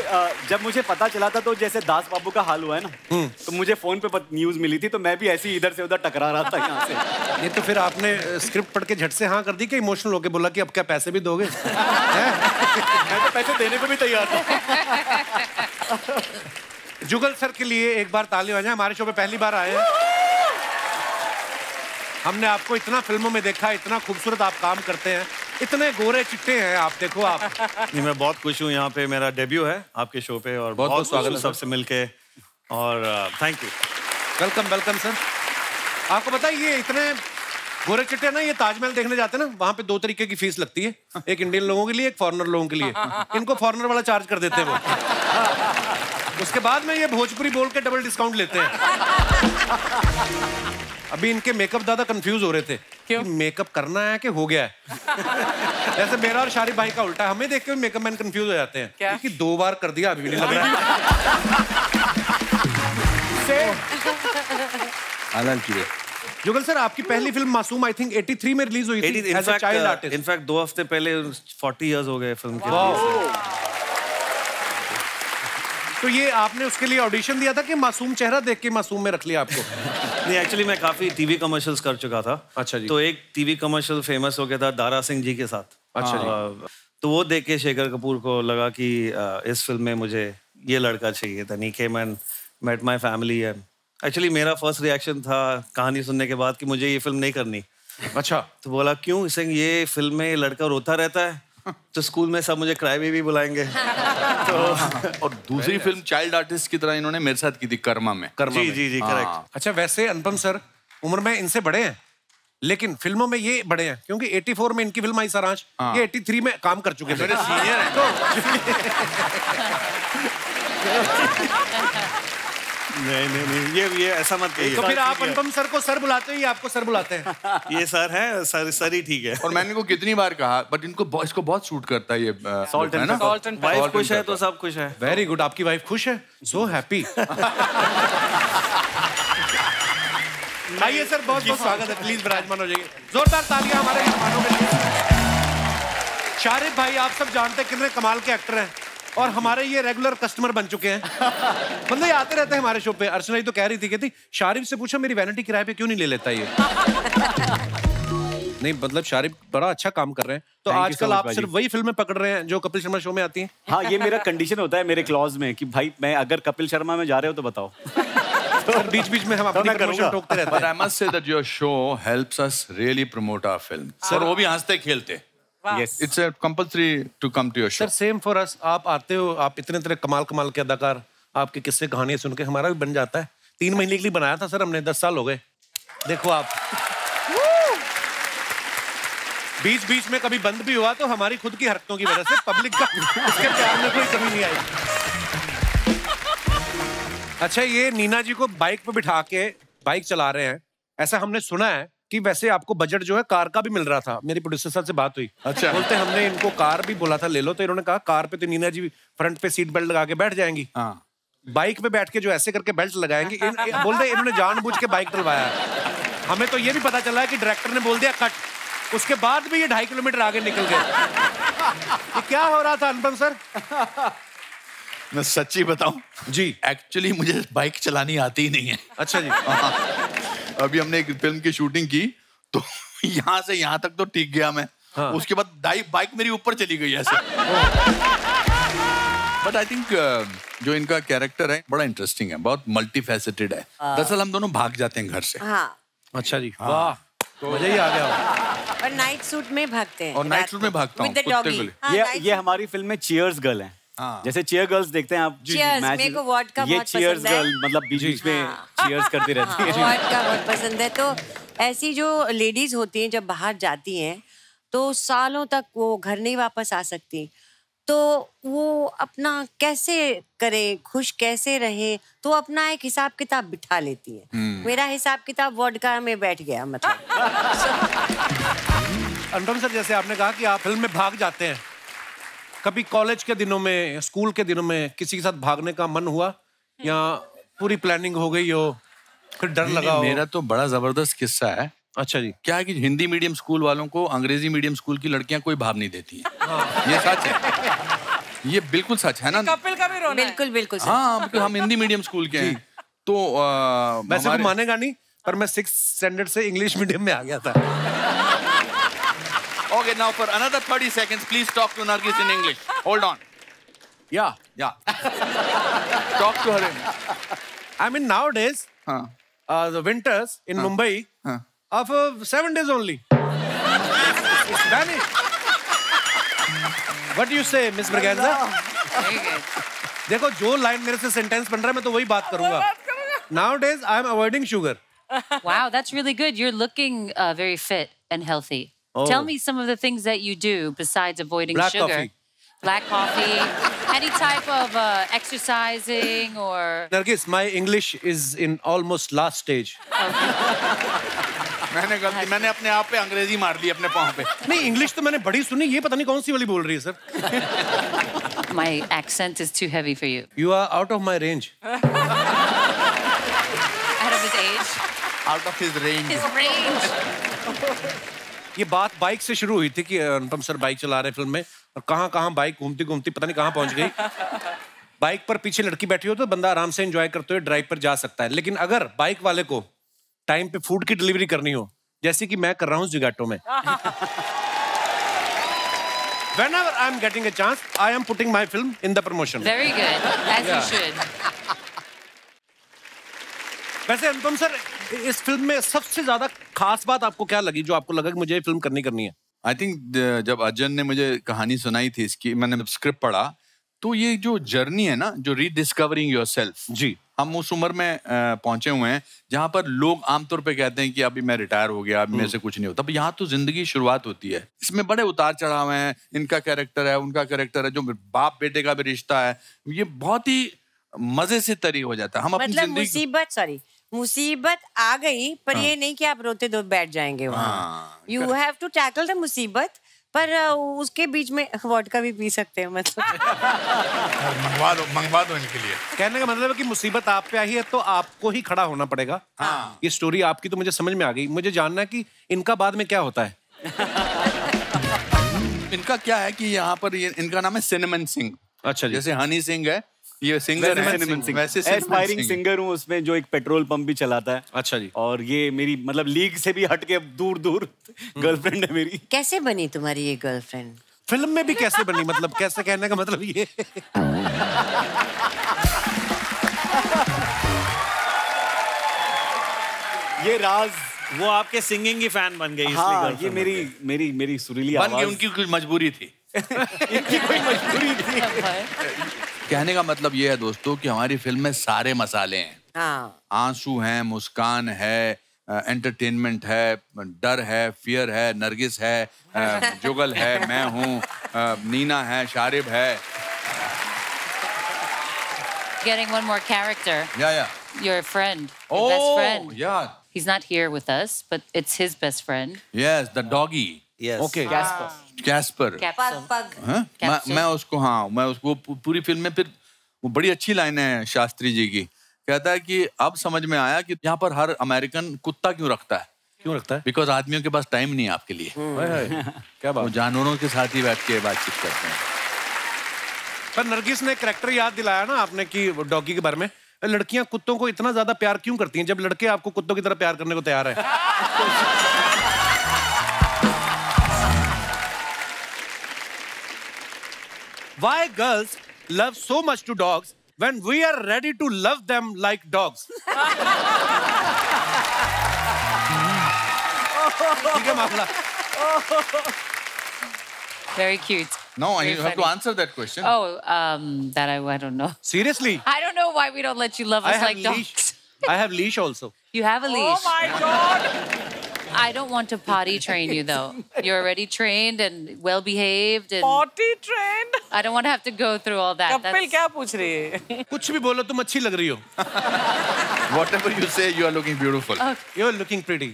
जब मुझे पता चला था तो जैसे दास बाबू का हाल हुआ है ना, तो मुझे फोन पे न्यूज मिली थी, तो मैं भी ऐसे ही इधर से उधर टकरा रहा था यहाँ से। ये तो फिर आपने स्क्रिप्ट पढ़ के झट से हाँ कर दी कि इमोशनल होके बोला कि अब क्या पैसे भी दोगे? मैं तो पैसे देने को भी तैयार था। जुगल सर के लिए एक बार ताली बजाएं, हमारे शो पे पहली बार आए हैं। हमने आपको इतना फिल्मों में देखा, इतना खूबसूरत आप काम करते हैं, इतने गोरे चिट्टे हैं आप, देखो आप। नहीं, मैं बहुत खुश हूँ, यहाँ पे मेरा डेब्यू है आपके शो पे और बहुत स्वागत है सबसे मिलके और थैंक यू। Welcome sir. आपको पता है ये इतने गोरे चिट्टे ना, ये ताजमहल देखने जाते हैं ना, वहाँ पे 2 तरीके की फीस लगती है, एक इंडियन लोगों के लिए, एक फॉरेनर लोगों के लिए। इनको फॉरेनर वाला चार्ज कर देते हैं वो, उसके बाद में ये भोजपुरी बोल के डबल डिस्काउंट लेते हैं। अभी इनके मेकअप दादा कंफ्यूज हो रहे थे कि मेकअप करना है कि हो गया है। जैसे मेरा और शारिब भाई का उल्टा है, हमें देख के मेकअप मैन कंफ्यूज हो जाते हैं क्योंकि 2 बार कर दिया, अभी भी नहीं लग रहा है। जुगल सर, आपकी पहली फिल्म मासूम आई थिंक 83 में रिलीज हुई थी as a child artist. In fact 2 हफ्ते पहले 40 इयर्स हो गए फिल्म के। तो ये आपने उसके लिए ऑडिशन दिया था कि मासूम चेहरा देख के मासूम में रख लिया आपको? नहीं, एक्चुअली मैं काफी टीवी कमर्शियल्स कर चुका था। अच्छा जी। तो एक टीवी कमर्शियल फेमस हो गया था दारा सिंह जी के साथ। अच्छा जी। तो वो देख के शेखर कपूर को लगा कि इस फिल्म में मुझे ये लड़का चाहिए था। नी came and met my family and actually मेरा फर्स्ट रिएक्शन था कहानी सुनने के बाद कि मुझे ये फिल्म नहीं करनी। अच्छा। तो बोला क्यों? इसे ये फिल्म में लड़का रोता रहता है, तो स्कूल में सब मुझे क्राई बेबी बुलाएंगे। तो और दूसरी फिल्म चाइल्ड आर्टिस्ट की तरह इन्होंने मेरे साथ की थी कर्मा में। जी करेक्ट। अच्छा, वैसे अनुपम सर उम्र में इनसे बड़े हैं, लेकिन फिल्मों में ये बड़े हैं क्योंकि 84 में इनकी फिल्म आई सारांश, ये 83 में काम कर चुके थे। मेरे सीनियर हैं नहीं ये ऐसा मत कहिए। तो फिर आप अनुपम सर को सर बुलाते हो या आपको सर बुलाते हैं? ये सर है, सर ही ठीक है। और मैंने इनको कितनी बार कहा, बट इसको बहुत सूट करता है ये सॉल्ट है ना। वाइफ खुश है तो सब खुश है। वेरी गुड, आपकी वाइफ खुश है, सो हैप्पी। आइए सर, बहुत बहुत स्वागत है, प्लीज विराजमान हो जाइए। जोरदार तालियां हमारे मेहमानों के लिए। शारिब भाई, आप सब जानते हैं कितने कमाल के एक्टर हैं और हमारे ये रेगुलर कस्टमर बन चुके हैं। मतलब ये आते रहते हैं हमारे शो पे। अर्चना ही तो कह रही थी, कहती शारिब से पूछो मेरी वैनिटी किराए पे क्यों नहीं ले लेता ये। नहीं, मतलब शारिब बड़ा अच्छा काम कर रहे हैं। तो आजकल आप सिर्फ वही फिल्में पकड़ रहे हैं जो कपिल शर्मा शो में आती हैं? हाँ, ये मेरा कंडीशन होता है मेरे क्लॉज में कि भाई मैं अगर कपिल शर्मा में जा रहे हो तो बताओ। बीच-बीच में हम अपनी प्रमोशन टोकते रहते हैं। But I must say that your show helps us really promote our film. और वो भी हंसते खेलते। Yes, it's a compulsory to come to your show. Sir, same for us. आप आते हो, आप इतने कमाल के अदाकार, आपके किस्से कहानियां सुन के हमारा भी बन जाता है। 3 महीने के लिए बनाया था सर हमने, 10 साल हो गए। देखो आप, बीच में कभी बंद भी हुआ तो हमारी खुद की हरकतों की वजह से पब्लिक का उसके प्यार में कोई कमी नहीं आई। अच्छा, ये नीना जी को बाइक पे बिठा के बाइक चला रहे हैं, ऐसा हमने सुना है कि वैसे आपको बजट जो है कार का भी मिल रहा था। मेरी प्रोड्यूसर साहब से बात हुई। अच्छा। बोलते हमने इनको कार भी बोला था ले लो, तो इन्होंने कहा कार पे तो नीना जी फ्रंट पे सीट बेल्ट लगा के बैठ जाएंगी। हाँ। बाइक पे बैठ के जो ऐसे करके बेल्ट लगाएंगे, बोलते इन्होंने जानबूझ के बाइक डलवाया है। हमें तो ये भी पता चला है कि डायरेक्टर ने बोल दिया कट, उसके बाद भी ये 2.5 किलोमीटर आगे निकल गए। ये क्या हो रहा था अनुपम सर? मैं सच्ची बताऊं जी, एक्चुअली मुझे बाइक चलानी आती ही नहीं है। अच्छा जी। अभी हमने एक फिल्म की शूटिंग की तो यहाँ से यहाँ तक तो ठीक गया मैं। हाँ। उसके बाद बाइक मेरी ऊपर चली गई ऐसे। बट आई थिंक जो इनका कैरेक्टर है बड़ा इंटरेस्टिंग है, बहुत मल्टी फैसेटेड है। दरअसल हम दोनों भाग जाते हैं घर से। हाँ। अच्छा जी, वाह, तो मजा ही आ गया। और नाइट सूट में भागते हैं। और नाइट सूट में भागता हूँ With the कुत्ते doggy. को ले। हाँ, ये हमारी फिल्म में चीयर्स गर्ल है। हाँ। जैसे चीयर गर्ल्स देखते हैं आप Cheers, मेरे को वोडका ये बहुत चीयर्स पसंद है। गर्ल मतलब बीच बीच में चीयर्स करती रहती है। वोडका बहुत पसंद है। तो ऐसी जो लेडीज होती हैं जब बाहर जाती हैं तो सालों तक वो घर नहीं वापस आ सकती, तो वो अपना कैसे करें, खुश कैसे रहे, तो अपना एक हिसाब किताब बिठा लेती है। मेरा हिसाब किताब वोडका में बैठ गया मतलब। अनुपम सर, जैसे आपने कहा कि आप फिल्म में भाग जाते हैं, कभी कॉलेज के दिनों में, स्कूल के दिनों में किसी के साथ भागने का मन हुआ या पूरी प्लानिंग हो गई हो, फिर डर लगा हो? मेरा तो बड़ा जबरदस्त किस्सा है। अच्छा जी। क्या है कि हिंदी मीडियम स्कूल वालों को अंग्रेजी मीडियम स्कूल की लड़कियां कोई भाव नहीं देती हैं। हाँ। ये सच है, ये बिल्कुल सच है ना। कपिल का भी रोना है। बिल्कुल बिल्कुल सच। हाँ, बिल्कुल, हम हिंदी मीडियम स्कूल के हैं तो वैसे तो मानेगा नहीं, पर मैं 6th स्टैंडर्ड से इंग्लिश मीडियम में आ गया था। Okay, now for another 30 seconds, please talk to Nargis in English. Hold on. Yeah. Talk to her. I mean, nowadays, the winters in Mumbai are for 7 days only. It's vanished. What do you say, Miss Braganza? Very good. देखो, जो line मेरे से sentence बन रहा है, मैं तो वही बात करूंगा। Nowadays, I am avoiding sugar. Wow, that's really good. You're looking very fit and healthy. Oh. Tell me some of the things that you do besides avoiding Black sugar. coffee. Black coffee. Any type of exercising or... Nargis, my English is in almost last stage. मैंने अपने आप पे अंग्रेजी मार दी अपने पाँव पे। नहीं, इंग्लिश तो मैंने बड़ी सुनी, ये पता नहीं कौन सी वाली बोल रही है sir. My accent is too heavy for you. You are out of my range. Out of his age. Out of his range. His range. ये बात बाइक से शुरू हुई थी कि अनुपम सर बाइक चला रहे फिल्म में, और कहाँ बाइक घूमती घूमती पता नहीं कहाँ पहुंच गई। बाइक पर पीछे लड़की बैठी हो तो बंदा आराम से एंजॉय करते हुए ड्राइव पर जा सकता है, लेकिन अगर बाइक वाले को टाइम पे फूड की डिलीवरी करनी हो, जैसे कि मैं कर रहा हूँ ज़ोमैटो में, whenever I am getting a chance, I am putting my film in the promotion. Very good. As you should. वैसे अनुपम सर, इस फिल्म में सबसे ज्यादा खास बात आपको क्या लगी, जो आपको लगा कि मुझे ये फिल्म करनी है? आई थिंक जब अजन ने मुझे कहानी सुनाई थी इसकी, मैंने स्क्रिप्ट पढ़ा, तो ये जो जर्नी है ना, जो रीडिस्कवरिंग योरसेल्फ, जी, हम उस उम्र में पहुंचे हुए हैं जहां पर लोग आमतौर पे कहते हैं कि अभी मैं रिटायर हो गया, अभी मेरे से कुछ नहीं होता। यहाँ तो जिंदगी शुरुआत होती है। इसमें बड़े उतार चढ़ाव हैं, इनका कैरेक्टर है, उनका कैरेक्टर है, जो बाप बेटे का भी रिश्ता है, ये बहुत ही मजे से तरी हो जाता है। हम अपनी मतलब मुसीबत आ गई, पर ये नहीं कि आप रोते दो बैठ जाएंगे वहाँ। You have to tackle the मुसीबत, पर उसके बीच में वोडका भी पी सकते हैं मतलब। मंगवा दो इनके लिए। कहने का मतलब है कि मुसीबत आप पे आई है तो आपको ही खड़ा होना पड़ेगा। ये स्टोरी आपकी तो मुझे समझ में आ गई। मुझे जानना है कि इनका बाद में क्या होता है। इनका क्या है कि यहाँ पर इनका नाम है सिनेमन सिंह। अच्छा जी। जैसे हनी सिंह है, ये सिंगर है सिनेमन सिंह। वैसे एस्पायरिंग सिंगर हूँ उसमें, जो एक पेट्रोल पंप भी चलाता है। अच्छा जी। और ये मेरी मतलब लीग से भी हट के दूर दूर गर्लफ्रेंड है मेरी। कैसे बनी तुम्हारी ये गर्लफ्रेंड? फिल्म में भी कैसे बनी, मतलब कैसे, कहने का मतलब ये। ये राज वो आपके सिंगिंग की फैन बन गई। हाँ, ये मेरी सुरीली आवाज बन गई। उनकी कुछ मजबूरी थी। इनकी कोई मजबूरी थी। कहने का मतलब ये है दोस्तों कि हमारी फिल्म में सारे मसाले हैं। हाँ। आंसू हैं, मुस्कान है, एंटरटेनमेंट है, डर है, फियर है, नरगिस है, जुगल है, मैं हूँ, नीना है, शारिब है। Getting one more character. Yeah. Your friend, your best friend. Yeah. He's not here with us, but it's his best friend. Yes, the doggy. Yes. Okay. Casper. पग। हाँ? मैं उसको पूरी फिल्म में, फिर वो बड़ी अच्छी लाइन है शास्त्री जी की। कहता है कि अब समझ में आया कि यहाँ पर हर अमेरिकन कुत्ता क्यों रखता है। क्यों रखता है? बिकॉज आदमियों के पास टाइम नहीं है आपके लिए। क्या बात। वो जानवरों के साथ ही बैठ के बातचीत करते हैं। पर नरगिस ने कैरेक्टर याद दिलाया ना आपने कि डॉगी के बारे में। लड़कियां कुत्तों को इतना ज्यादा प्यार क्यों करती हैं जब लड़के आपको कुत्तों की तरह प्यार करने को तैयार है? Why girls love so much to dogs when we are ready to love them like dogs? ठीक है मामला। Very cute. No, Very you have to funny. answer that question. Oh, that I don't know. Seriously? I don't know why we don't let you love us like leash. dogs. I have leash also. You have a leash. Oh my God! I don't want to potty train you though. You're already trained and well behaved and Potty trained? I don't want to have to go through all that. Kapil क्या पूछ रही है? कुछ भी बोलो तुम अच्छी लग रही हो। Whatever you say, you are looking beautiful. You are looking pretty.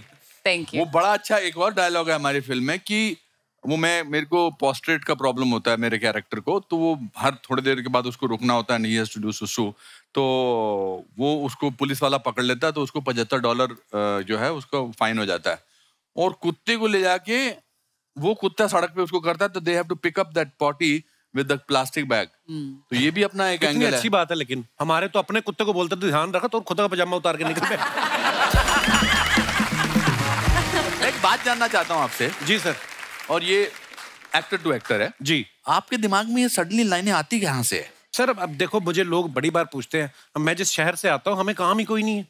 Thank you. वो बड़ा अच्छा एक और डायलॉग है हमारी फिल्म में कि वो मेरे को पोस्ट्रेट का प्रॉब्लम होता है मेरे कैरेक्टर को, तो वो हर थोड़ी देर के बाद उसको रुकना होता है, he has to do सुसु, तो वो उसको पुलिस वाला पकड़ लेता है, तो उसको $75 जो है उसका फाइन हो जाता है, और कुत्ते को ले जाके वो कुत्ता सड़क पे उसको करता है, तो they have to pick up that potty with the plastic bag. तो ये भी अपना एक एंगल है। अच्छी बात है, लेकिन हमारे तो अपने कुत्ते को बोलते थे ध्यान रखा तो खुद का पजामा उतार के निकल गए। एक बात जानना चाहता हूँ आपसे। जी सर। और ये एक्टर टू एक्टर है जी, आपके दिमाग में ये सडनली लाइनें आती कहाँ से है? सर अब देखो, मुझे लोग बड़ी बार पूछते हैं, मैं जिस शहर से आता हूँ हमें काम ही कोई नहीं है,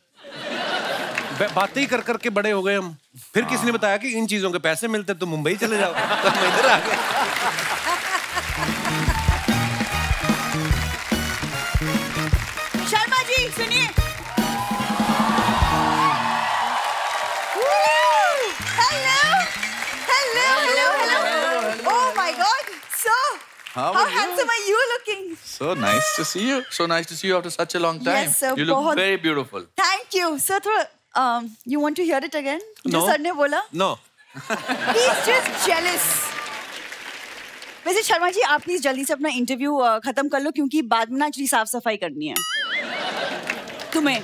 बातें ही कर करके बड़े हो गए हम। फिर किसी ने बताया कि इन चीजों के पैसे मिलते तो मुंबई चले जाओ, तो हम इधर आ गए। शर्मा जी सुनिए। Hello. Oh my God, sir. How handsome are you looking? So nice to see you. So nice to see you after such a long time. Yes, sir, You look बहुत- very beautiful. Thank you, sir. थोड़ा you want to hear it again? जो sir ने बोला? No. He's just jealous. वैसे शर्मा जी आप please जल्दी से अपना इंटरव्यू खत्म कर लो, क्योंकि बाद में ना एक्चुअली साफ सफाई करनी है तुम्हें।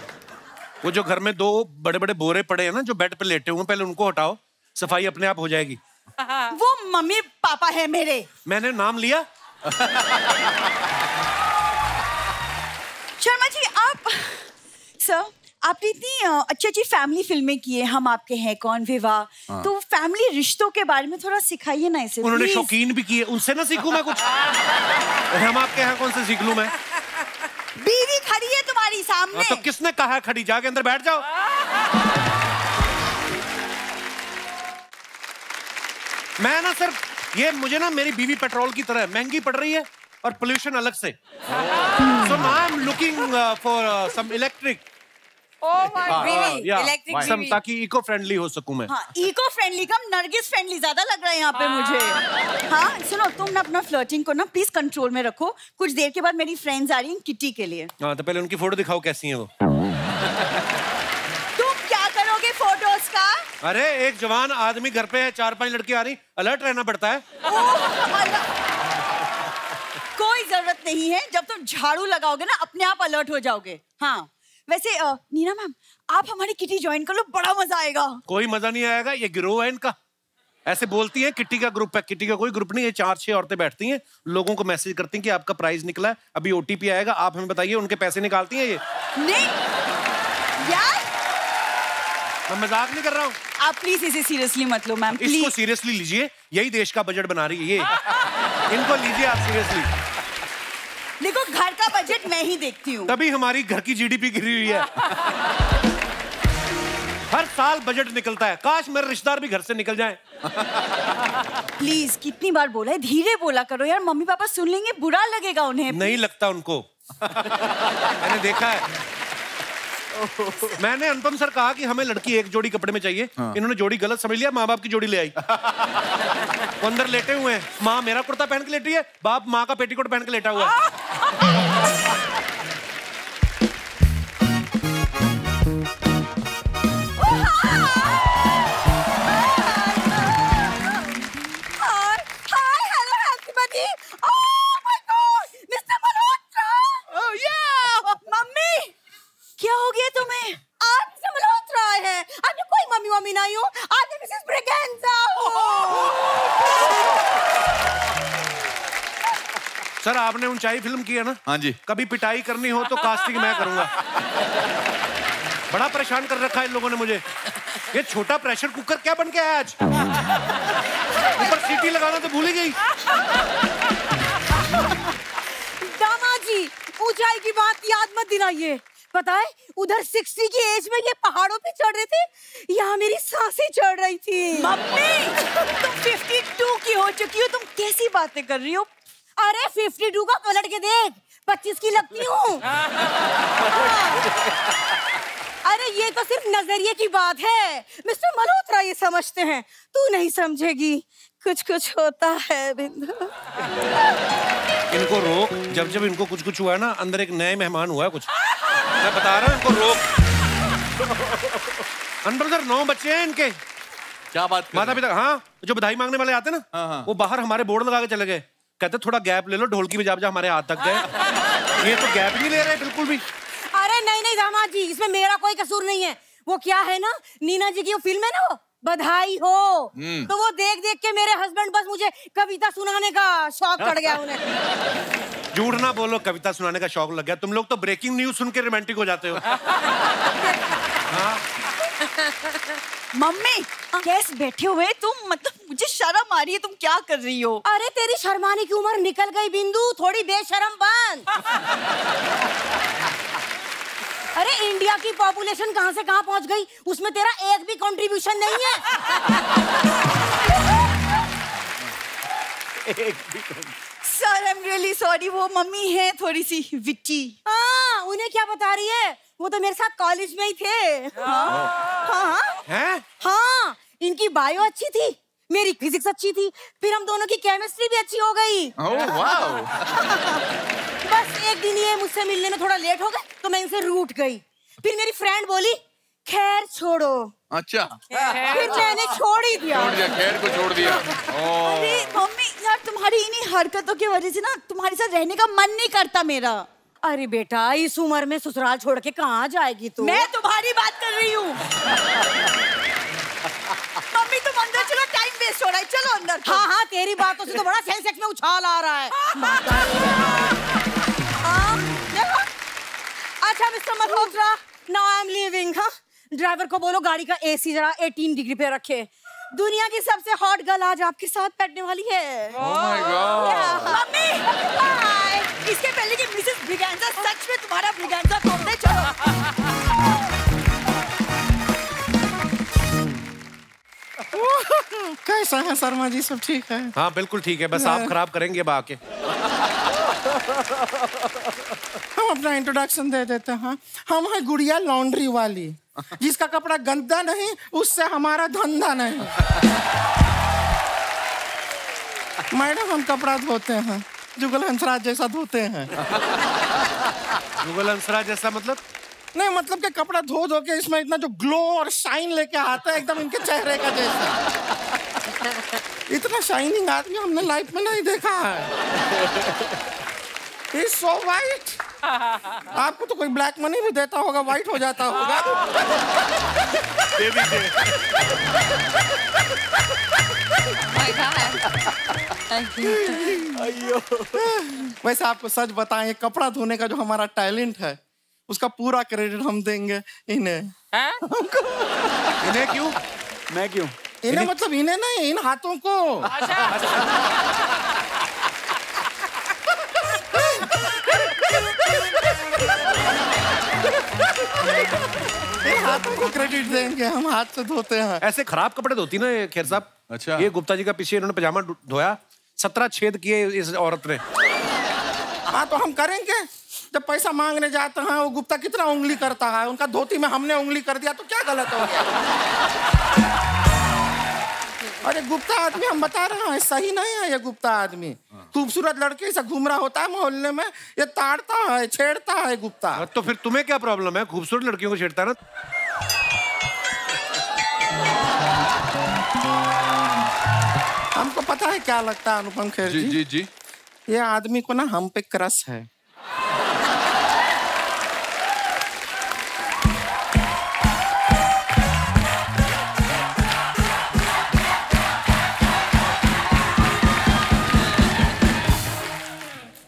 वो जो घर में 2 बड़े-बड़े बोरे पड़े हैं ना जो बेड पे लेटे हुए, पहले उनको हटाओ, सफाई अपने आप हो जाएगी। वो मम्मी पापा है मेरे। मैंने नाम लिया। शर्मा जी आप सर आपने इतनी अच्छी अच्छी फैमिली फिल्में की है, हम आपके हैं कौन, विवाह, तो फैमिली रिश्तों के बारे में थोड़ा सिखाइए ना इसे। उन्होंने शौकीन भी किए, उनसे ना सीखूं मैं कुछ? हम आपके यहाँ कौन से सीख लूं मैं? बीवी खड़ी है तुम्हारी सामने। तो किसने कहा है खड़ी? जाके अंदर बैठ जाओ। मैं ना सर ये मुझे ना मेरी बीवी पेट्रोल की तरह महंगी पड़ रही है और पोल्यूशन अलग से। So now I'm looking for some electric. Oh my God. Electric some ताकि इको फ्रेंडली हो सकूं मैं। हाँ, इको फ्रेंडली कम नरगिस फ्रेंडली ज्यादा लग रहा है यहाँ पे मुझे। हाँ सुनो, तुम ना अपना फ्लर्टिंग को ना प्लीज कंट्रोल में रखो, कुछ देर के बाद मेरी फ्रेंड्स आ रही हैं किट्टी के लिए। हाँ तो पहले उनकी फोटो दिखाओ कैसी है वो। तुम क्या करोगे फोटोज का? अरे एक जवान आदमी घर पे है, 4-5 लड़की आ रही, अलर्ट रहना पड़ता है। कोई जरूरत नहीं है, जब तुम झाड़ू लगाओगे ना अपने आप अलर्ट हो जाओगे। हाँ वैसे नीना मैम आप हमारी किटी ज्वाइन कर लो, बड़ा मजा आएगा। कोई मजा नहीं आएगा, ये गिरोह है इनका। ऐसे बोलती है किट्टी का ग्रुप है, किट्टी का कोई ग्रुप नहीं है, 4-6 औरतें बैठती हैं, लोगों को मैसेज करती हैं कि आपका प्राइज निकला है, अभी ओटीपी आएगा, आप हमें बताइए, उनके पैसे निकालती हैं ये। नहीं यार मैं मजाक नहीं कर रहा हूँ। आप प्लीज इसे सीरियसली मत लो मैम, इसको प्लीज। सीरियसली लीजिए, यही देश का बजट बना रही है ये। इनको लीजिए आप सीरियसली। देखो घर का बजट मैं ही देखती हूँ, तभी हमारी घर की जीडीपी गिरी हुई है। हर साल बजट निकलता है, काश मेरे रिश्तेदार भी घर से निकल जाएं। प्लीज कितनी बार बोला है, धीरे बोला करो यार, मम्मी पापा सुन लेंगे, बुरा लगेगा उन्हें। नहीं लगता उनको। मैंने देखा है। मैंने अनुपम सर कहा कि हमें लड़की एक जोड़ी कपड़े में चाहिए, इन्होंने जोड़ी गलत समझ लिया, माँ बाप की जोड़ी ले आई। वो अंदर लेटे हुए हैं, माँ मेरा कुर्ता पहन के लेटी है, बाप माँ का पेटीकोट पहन के लेटा हुआ है। क्या हो गया तुम्हें? आज से मल्होत्रा है, आज मैं कोई मम्मी मम्मी नहीं हूँ, आज मैं मिसेस ब्रेगेंजा हूँ। सर आपने ऊंचाई फिल्म की है ना? हाँ जी। कभी पिटाई करनी हो तो कास्टिंग मैं करूंगा। बड़ा परेशान कर रखा है इन लोगों ने मुझे। ये छोटा प्रेशर कुकर क्या बन के आया आज? ऊपर सीटी लगाना तो भूल ही गई। दामाद जी, ऊंचाई की बात याद मत दिलाइए। पता है उधर 60 की एज में ये पहाड़ों पे चढ़ रहे थे, यहाँ मेरी सांसें चढ़ रही थी। मम्मी तुम 52 की हो चुकी हो, तुम कैसी बातें कर रही हो? अरे 52 का पलट के देख, 25 की लगती हूँ। अरे ये तो सिर्फ नजरिए की बात है। मिस्टर मल्होत्रा ये समझते हैं, तू नहीं समझेगी। कुछ कुछ होता है बिंदु। इनको रोक, जब जब इनको कुछ कुछ हुआ है ना, अंदर एक नए मेहमान हुआ है कुछ। मैं बता रहा हूँ इनको रोक। अंदर उधर 9 बच्चे हैं इनके। क्या बात? माता पिता, हाँ जो बधाई मांगने वाले आते ना, वो बाहर हमारे बोर्ड लगा के चले गए। कहते थोड़ा गैप ले लो, ढोलकी बजा बजा हमारे हाथ तक गए। ये तो गैप नहीं ले रहे बिल्कुल भी। अरे नहीं नहीं दामाद जी, इसमें मेरा कोई कसूर नहीं है। वो क्या है ना, नीना जी की वो फिल्म है ना, वो बधाई हो, तो वो देख देख के मेरे हस्बैंड बस मुझे कविता सुनाने का शौक चढ़ गया उन्हें। झूठ ना बोलो, कविता सुनाने का शौक लग गया। तुम लोग तो ब्रेकिंग न्यूज सुन के रोमांटिक हो जाते हो। हाँ? मम्मी कैसे बैठे हुए तुम? मतलब मुझे शर्म आ रही है, तुम क्या कर रही हो? अरे तेरी शर्माने की उम्र निकल गई बिंदु, थोड़ी बेशरम बन। अरे इंडिया की पॉपुलेशन कहां से कहां पहुंच गई, उसमें तेरा एक भी कंट्रीब्यूशन नहीं है। Sir I am really sorry, वो मम्मी है थोड़ी सी विट्टी। हाँ, उन्हें क्या बता रही है, वो तो मेरे साथ कॉलेज में ही थे। हाँ हाँ, इनकी बायो अच्छी थी, मेरी फिजिक्स अच्छी थी, फिर हम दोनों की केमिस्ट्री भी अच्छी हो गई। बस एक दिन ये मुझसे मिलने में थोड़ा लेट हो गए तो मैं इनसे रूठ गई। फिर मेरी फ्रेंड बोली खैर छोड़ो। अच्छा, फिर मैंने छोड़ ही दिया। खैर को छोड़ दिया। अरे मम्मी यार, तुम्हारी इन्हीं हरकतों की वजह से ना तुम्हारे साथ रहने का मन नहीं करता मेरा। अरे बेटा, इस उम्र में ससुराल छोड़ के कहाँ जाएगी तू? मैं तुम्हारी बात कर रही हूँ। मम्मी तुम अंदर चलो, टाइम वेस्ट हो रहा है, चलो अंदर। हाँ हाँ, तेरी बातों से तो बड़ा सेंसेक्स में उछाल आ रहा है। अच्छा mister Malhotra, now I am leaving. हाँ, ड्राइवर को बोलो गाड़ी का एसी जरा 18 डिग्री पे रखे। दुनिया की सबसे हॉट गर्ल आज आपके साथ बैठने वाली है। Oh my God. Mummy bye. इसके पहले कि मिसेस ब्रिगेंजा सच में तुम्हारा ब्रिगेंजा तोड़ दे, चलो। कैसा है शर्मा जी, सब ठीक है? हाँ बिल्कुल ठीक है, बस आप खराब करेंगे अब आके। हम अपना इंट्रोडक्शन दे देते हैं। हम है गुड़िया लॉन्ड्री वाली, जिसका कपड़ा गंदा नहीं उससे हमारा धंधा नहीं। मैडम हम कपड़ा धोते हैं, जुगल हंसराज जैसा धोते हैं। जुगल हंसराज जैसा मतलब? नहीं मतलब कि कपड़ा धो धो के इसमें इतना जो ग्लो और शाइन लेके आता है, एकदम इनके चेहरे का जैसा। इतना शाइनिंग आदमी हमने लाइफ में नहीं देखा है। It's so white. आपको तो कोई ब्लैक मनी भी देता होगा, व्हाइट हो जाता होगा। वैसे आपको सच बताएं, ये कपड़ा धोने का जो हमारा टैलेंट है, उसका पूरा क्रेडिट हम देंगे इन्हें। इन्हें क्यों? मैं क्यों? इन्हें मतलब इन्हें नहीं, इन हाथों को। इन हाथों को क्रेडिट देंगे, हम हाथ से धोते हैं। ऐसे खराब कपड़े धोती ना ये खेर साहब। अच्छा, ये गुप्ता जी का पीछे इन्होंने पजामा धोया, 17 छेद किए इस औरत ने। हाँ तो हम करेंगे, जब पैसा मांगने जाते हैं वो गुप्ता कितना उंगली करता है, उनका धोती में हमने उंगली कर दिया तो क्या गलत हो गया? अरे गुप्ता आदमी हम बता रहे हैं सही नहीं है। ये गुप्ता आदमी खूबसूरत लड़की से घूम रहा होता है मोहल्ले में, ये ताड़ता है, छेड़ता है गुप्ता। तो फिर तुम्हें क्या प्रॉब्लम है? खूबसूरत लड़कियों को छेड़ता है ना। हमको पता है क्या लगता है अनुपम खेर जी। जी जी, ये आदमी को ना हम पे क्रश है।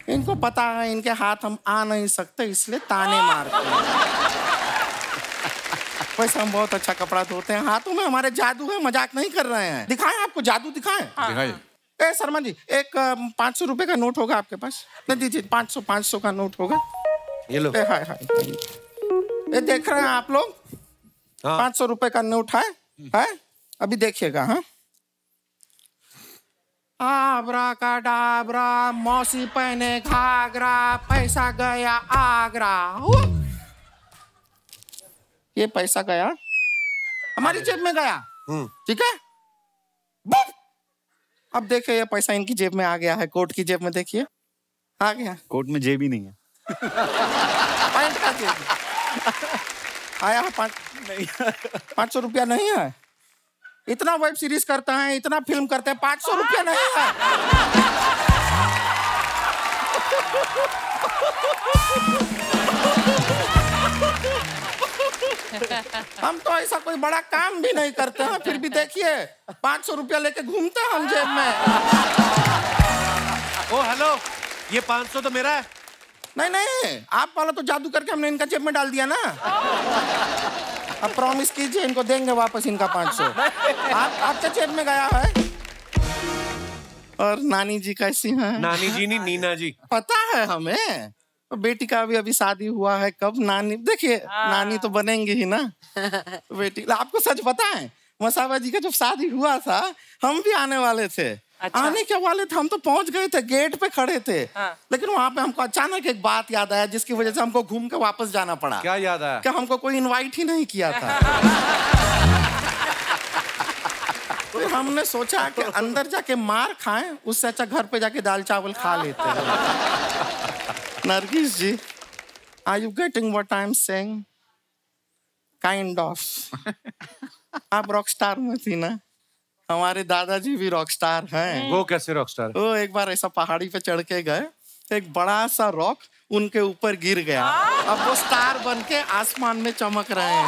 इनको पता है इनके हाथ हम आ नहीं सकते, इसलिए ताने मारते हैं। वैसे हम बहुत अच्छा कपड़ा धोते हैं, हाथों में हमारे जादू है, मजाक नहीं कर रहे हैं। दिखाएं आपको जादू, दिखाएं। दिखाइए। ए शर्मा जी, एक 500 रुपए का नोट होगा आपके पास? नहीं दीजिए, 500 का नोट होगा। ये लो। हाय हाय, ये देख रहे हैं आप लोग? 500 रुपए का नोट है? अभी देखिएगा। हाँ, आबरा का डाबरा, मौसी पहने घाघरा, पैसा गया आगरा। ये पैसा गया हमारी जेब में गया, ठीक है। अब देखिए ये पैसा इनकी जेब में आ गया है, कोट की जेब में देखिए आ गया। कोट में जेब ही नहीं है। पैंट का जेब आया है। 500 रुपया नहीं है। इतना वेब सीरीज करते हैं, इतना फिल्म करते हैं, 500 रुपया नहीं है। हम तो ऐसा कोई बड़ा काम भी नहीं करते हैं, फिर भी देखिए 500 रुपया लेके घूमते हैं हम जेब में। ओ हेलो, ये 500 तो मेरा है। नहीं, आप वाला तो जादू करके हमने इनका जेब में डाल दिया ना। अब प्रॉमिस कीजिए इनको देंगे वापस इनका 500। आपके जेब में गया है। और नानी जी कैसी हैं? नानी जी नहीं, नीना जी। पता है हमें, बेटी का अभी शादी हुआ है। कब नानी, देखिए नानी तो बनेंगी ही ना बेटी। आपको सच पता है, मसाबा जी का जब शादी हुआ था हम भी आने वाले थे। अच्छा। आने के वाले थे, हम तो पहुंच गए थे, गेट पे खड़े थे। लेकिन वहां पे हमको अचानक एक बात याद आया, जिसकी वजह से हमको घूम के वापस जाना पड़ा। क्या याद आया? कि हमको कोई इनवाइट ही नहीं किया था। तो हमने सोचा कि अंदर जाके मार खाएं, उससे अच्छा घर पे जाके दाल चावल खा लेते हैं। Nargis ji, are you getting what I am saying? Kind of. आप रॉक स्टार में थी ना, हमारे दादाजी भी रॉक स्टार हैं। वो कैसे रॉक स्टार? वो एक बार ऐसा पहाड़ी पे चढ़ के गए, एक बड़ा सा रॉक उनके ऊपर गिर गया। अब वो स्टार बन के आसमान में चमक रहे हैं।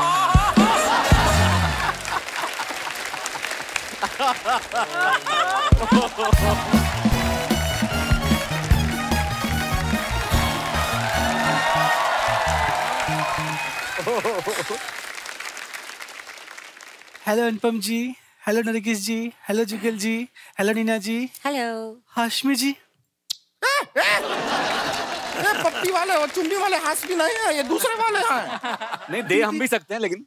हेलो अनुपम जी, हेलो नरगिस जी, हेलो जुगल जी, हेलो नीना जी, हेलो हाशमी जी। पप्पी वाले और चुन्नी वाले हाशमी नहीं है, ये दूसरे वाले हैं। नहीं, दे हम भी सकते हैं, लेकिन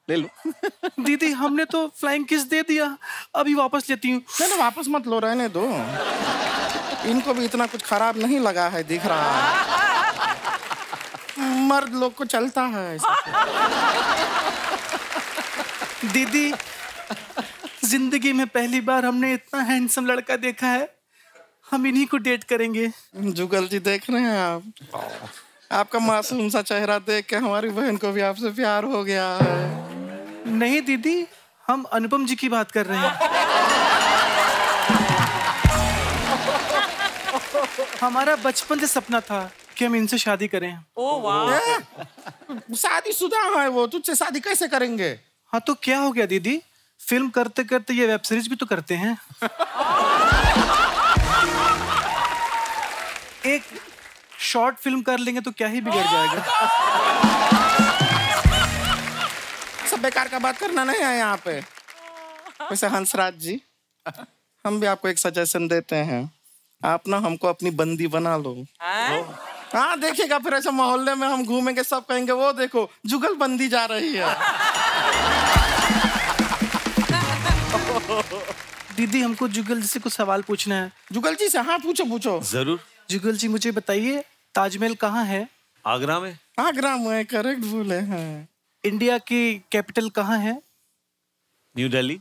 ले लो। दीदी हमने तो फ्लाइंग किस दे दिया, अभी वापस लेती हूँ। नहीं, वापस मत लो, रहने दो। इनको भी इतना कुछ खराब नहीं लगा है, दिख रहा है। मर्द लोग को चलता है ऐसा। दीदी जिंदगी में पहली बार हमने इतना हैंडसम लड़का देखा है, हम इन्हीं को डेट करेंगे। जुगल जी देख रहे हैं आप, आपका मासूम सा चेहरा देख के हमारी बहन को भी आपसे प्यार हो गया है। नहीं दीदी, हम अनुपम जी की बात कर रहे हैं। हमारा बचपन से सपना था कि हम इनसे शादी करें। ओह वाह। शादीशुदा है वो, तुझसे शादी कैसे करेंगे? हाँ तो क्या हो गया दीदी, फिल्म करते करते ये वेब सीरीज भी तो करते हैं। एक शॉर्ट फिल्म कर लेंगे तो क्या ही बिगड़ जाएगा। सब बेकार का बात करना नहीं है यहाँ पे। वैसे हंसराज जी, हम भी आपको एक सजेशन देते हैं, आप ना हमको अपनी बंदी बना लो। हाँ देखिएगा, फिर ऐसे मोहल्ले में हम घूमेंगे, सब कहेंगे वो देखो जुगल बंदी जा रही है। दीदी हमको जुगल जी से कुछ सवाल पूछना है। जुगल जी से? हाँ पूछो। जरूर। जुगल जी मुझे बताइए, ताजमहल कहाँ है? आगरा में। आगरा में, करेक्ट बोले हैं। इंडिया की कैपिटल कहाँ है? न्यू दिल्ली।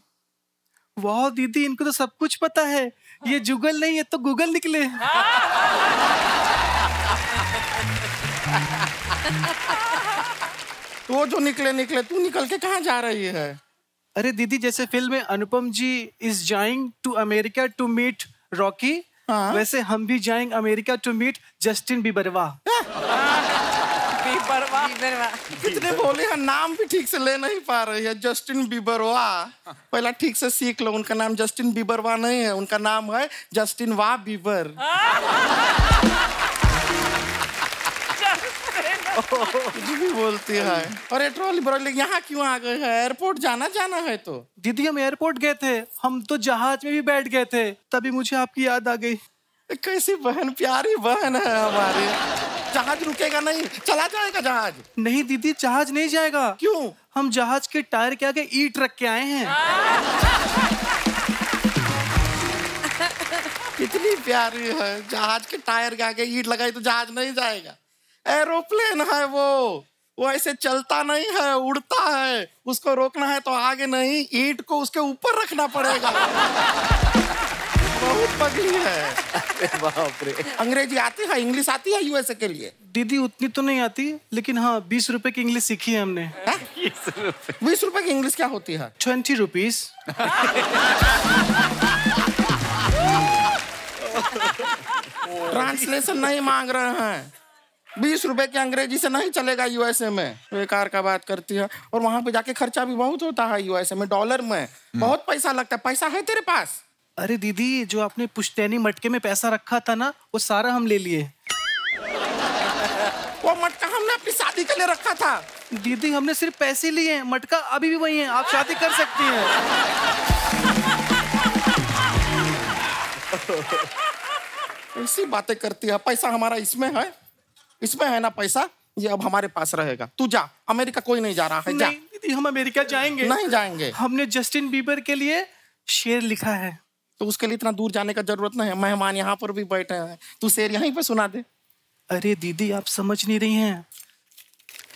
वाह दीदी, इनको तो सब कुछ पता है। ये जुगल नहीं है तो गूगल निकले। वो जो निकले, तू निकल के कहाँ जा रही है? अरे दीदी, जैसे फिल्म में Anupam ji is going to America to meet Rocky, वैसे हम भी जाएंगे अमेरिका टू मीट जस्टिन बीबरवा। कितने बोले हैं, नाम भी ठीक से ले नहीं पा रही है। जस्टिन बीबरवा, पहला ठीक से सीख लो, उनका नाम जस्टिन बीबरवा नहीं है, उनका नाम है जस्टिन वाह बीबर। कुछ भी बोलती है। अरे ट्रॉली ब्रॉली यहाँ क्यों आ गए हैं? एयरपोर्ट जाना है तो। दीदी हम एयरपोर्ट गए थे, हम तो जहाज में भी बैठ गए थे, तभी मुझे आपकी याद आ गई। कैसी बहन, प्यारी बहन है हमारी। जहाज रुकेगा नहीं, चला जाएगा जहाज। नहीं दीदी, जहाज नहीं जाएगा। क्यों? हम जहाज के टायर के आगे ईंट रख के आए हैं। कितनी प्यारी है। जहाज के टायर के आगे ईंट लगाई तो जहाज नहीं जाएगा। एरोप्लेन है वो ऐसे चलता नहीं है, उड़ता है। उसको रोकना है तो आगे नहीं, ईंट को उसके ऊपर रखना पड़ेगा। बहुत पगली है। बाप रे। अंग्रेजी आती है, इंग्लिश आती है यूएसए के लिए? दीदी उतनी तो नहीं आती, लेकिन हाँ 20 रुपए की इंग्लिश सीखी है हमने। 20 रुपए की इंग्लिश क्या होती है? 20 रुपीज। ट्रांसलेशन नहीं मांग रहे हैं। 20 रुपए की अंग्रेजी से नहीं चलेगा यूएसए में। बेकार का बात करती है। और वहां पे जाके खर्चा भी बहुत होता है यूएसए में, डॉलर में बहुत पैसा लगता है। पैसा है तेरे पास? अरे दीदी, जो आपने पुश्तैनी मटके में पैसा रखा था ना, वो सारा हम ले लिए। वो मटका हमने अपनी शादी के लिए रखा था। दीदी हमने सिर्फ पैसे लिए हैं, मटका अभी भी वही है, आप शादी कर सकती हैं। ऐसी बातें करती है। पैसा हमारा इसमें है ना पैसा, ये अब हमारे पास रहेगा। तू जा, अमेरिका कोई नहीं जा रहा है। जा। नहीं दीदी, हम अमेरिका जाएंगे। नहीं जाएंगे। हमने जस्टिन बीबर के लिए शेर लिखा है। तो उसके लिए इतना दूर जाने का जरूरत नहीं है। मेहमान यहाँ पर भी बैठे हैं, तू शेर यहीं पे सुना दे। अरे दीदी आप समझ नहीं रही हैं,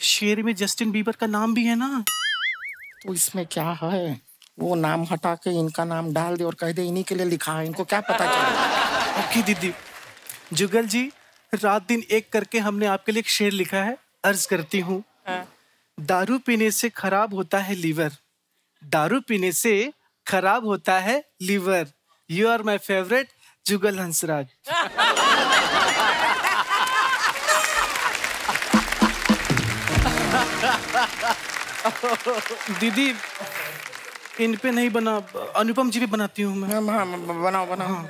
शेर में जस्टिन बीबर का नाम भी है ना। तो इसमें क्या है? वो नाम हटा के इनका नाम डाल दे और कह दे इन्हीं के लिए लिखा है, इनको क्या पता चले। ओके दीदी। जुगल जी, रात दिन एक करके हमने आपके लिए एक शेर लिखा है, अर्ज करती हूँ। दारू पीने से खराब होता है लीवर, दारू पीने से खराब होता है liver. You are my favourite Jugal Hansraj. दीदी इन पे नहीं बना, अनुपम जी भी बनाती हूँ मैं। बनाओ।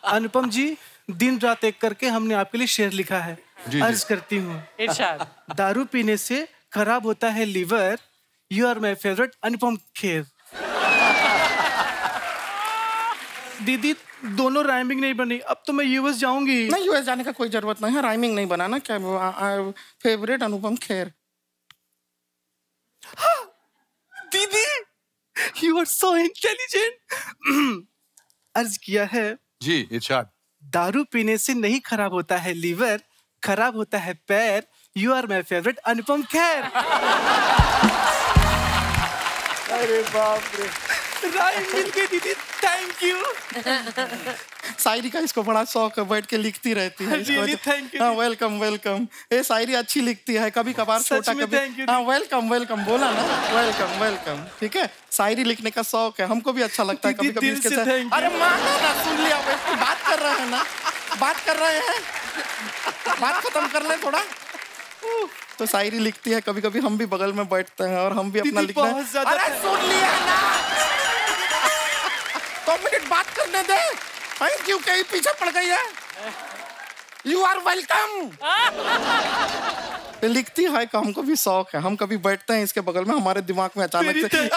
अनुपम जी, दिन रात एक करके हमने आपके लिए शेर लिखा है, अर्ज करती हूँ। दारू पीने से खराब होता है liver, you are my favourite Anupam Kher. दीदी दोनों राइमिंग नहीं बनी, अब तो मैं यूएस जाऊंगी। नहीं, यूएस जाने का कोई जरूरत नहीं है, राइमिंग नहीं बनाना। क्या फेवरेट अनुपम खेर। दीदी यू आर सो इंटेलिजेंट। अर्ज किया है जी इरशाद। दारू पीने से नहीं खराब होता है लीवर, खराब होता है पैर। You are my favourite Anupam Kher. अरे बाप रे, राइम मिल गई दीदी, थैंक यू। शायरी का इसको बड़ा शौक है, बैठ के लिखती रहती है। Thank you. हाँ, वेलकम। ये शायरी अच्छी लिखती है, कभी कभार छोटा कभी। हाँ, वेलकम बोला ना, वेलकम। ठीक है, शायरी लिखने का शौक है, हमको भी अच्छा लगता है कभी कभी इसके साथ। अरे मानो ना, सुन लिया, बात कर रहे हैं ना, बात खत्म कर ले थोड़ा। तो शायरी लिखती है, कभी कभी हम भी बगल में बैठते हैं और हम भी अपना लिखना है। अरे सुन लिया ना, 2 मिनट बात करने दे। क्यों कहीं पीछे पड़ गई है? You are welcome. लिखती है, हमको भी शौक है, हम कभी बैठते हैं इसके बगल में, हमारे दिमाग में अचानक से चल।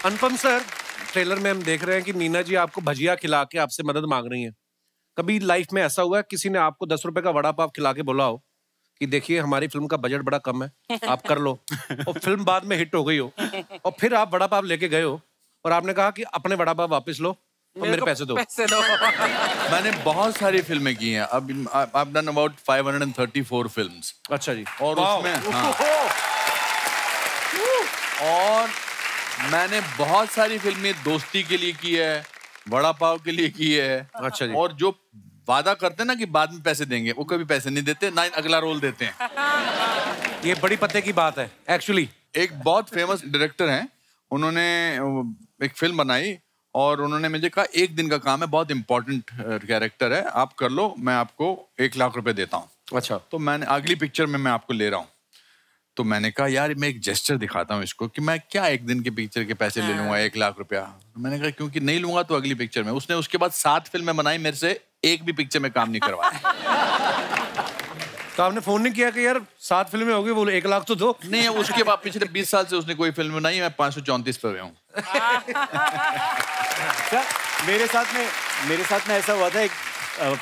अनुपम सर, ट्रेलर में हम देख रहे हैं कि नीना जी आपको भजिया खिला के आपसे मदद मांग रही हैं। कभी लाइफ में ऐसा हुआ है किसी ने आपको 10 रुपए का वड़ा पाव खिला के बोला हो कि देखिए हमारी फिल्म का बजट बड़ा कम है, आप कर लो, और फिल्म बाद में हिट हो गई हो, और फिर आप वड़ा पाव लेके गए हो और आपने कहा कि अपने वड़ा पाव वापस लो और मेरे पैसे दो। मैंने बहुत सारी फिल्में की हैं। अब I've done about 534 फिल्म्स। अच्छा जी। और उसमें और मैंने बहुत सारी फिल्में दोस्ती के लिए की है, वड़ा पाव के लिए की है। अच्छा जी। और जो वादा करते हैं ना कि बाद में पैसे देंगे, वो कभी पैसे नहीं देते, ना अगला रोल देते हैं। ये बड़ी पते की बात है एक्चुअली। एक बहुत फेमस डायरेक्टर हैं, उन्होंने एक फिल्म बनाई और उन्होंने मुझे कहा 1 दिन का काम है, बहुत इंपॉर्टेंट कैरेक्टर है, आप कर लो, मैं आपको 1 लाख रुपए देता हूँ। अच्छा। तो मैंने अगली पिक्चर में मैं आपको ले रहा हूँ। तो मैंने कहा यार मैं एक जेस्चर दिखाता हूँ इसको कि मैं क्या एक दिन के पिक्चर के पैसे ले लूंगा 1 लाख रुपया। मैंने कहा क्योंकि नहीं लूंगा तो अगली पिक्चर में। उसने उसके बाद 7 फिल्में बनाई, मेरे से एक भी पिक्चर में काम नहीं करवाया। तो आपने फोन नहीं किया कि यार 7 फिल्में हो गई, वो 1 लाख तो दो? नहीं, उसके बाद पिछले 20 साल से उसने कोई फिल्म बनाई, मैं 534 पे गया हूँ। मेरे साथ में ऐसा हुआ था, एक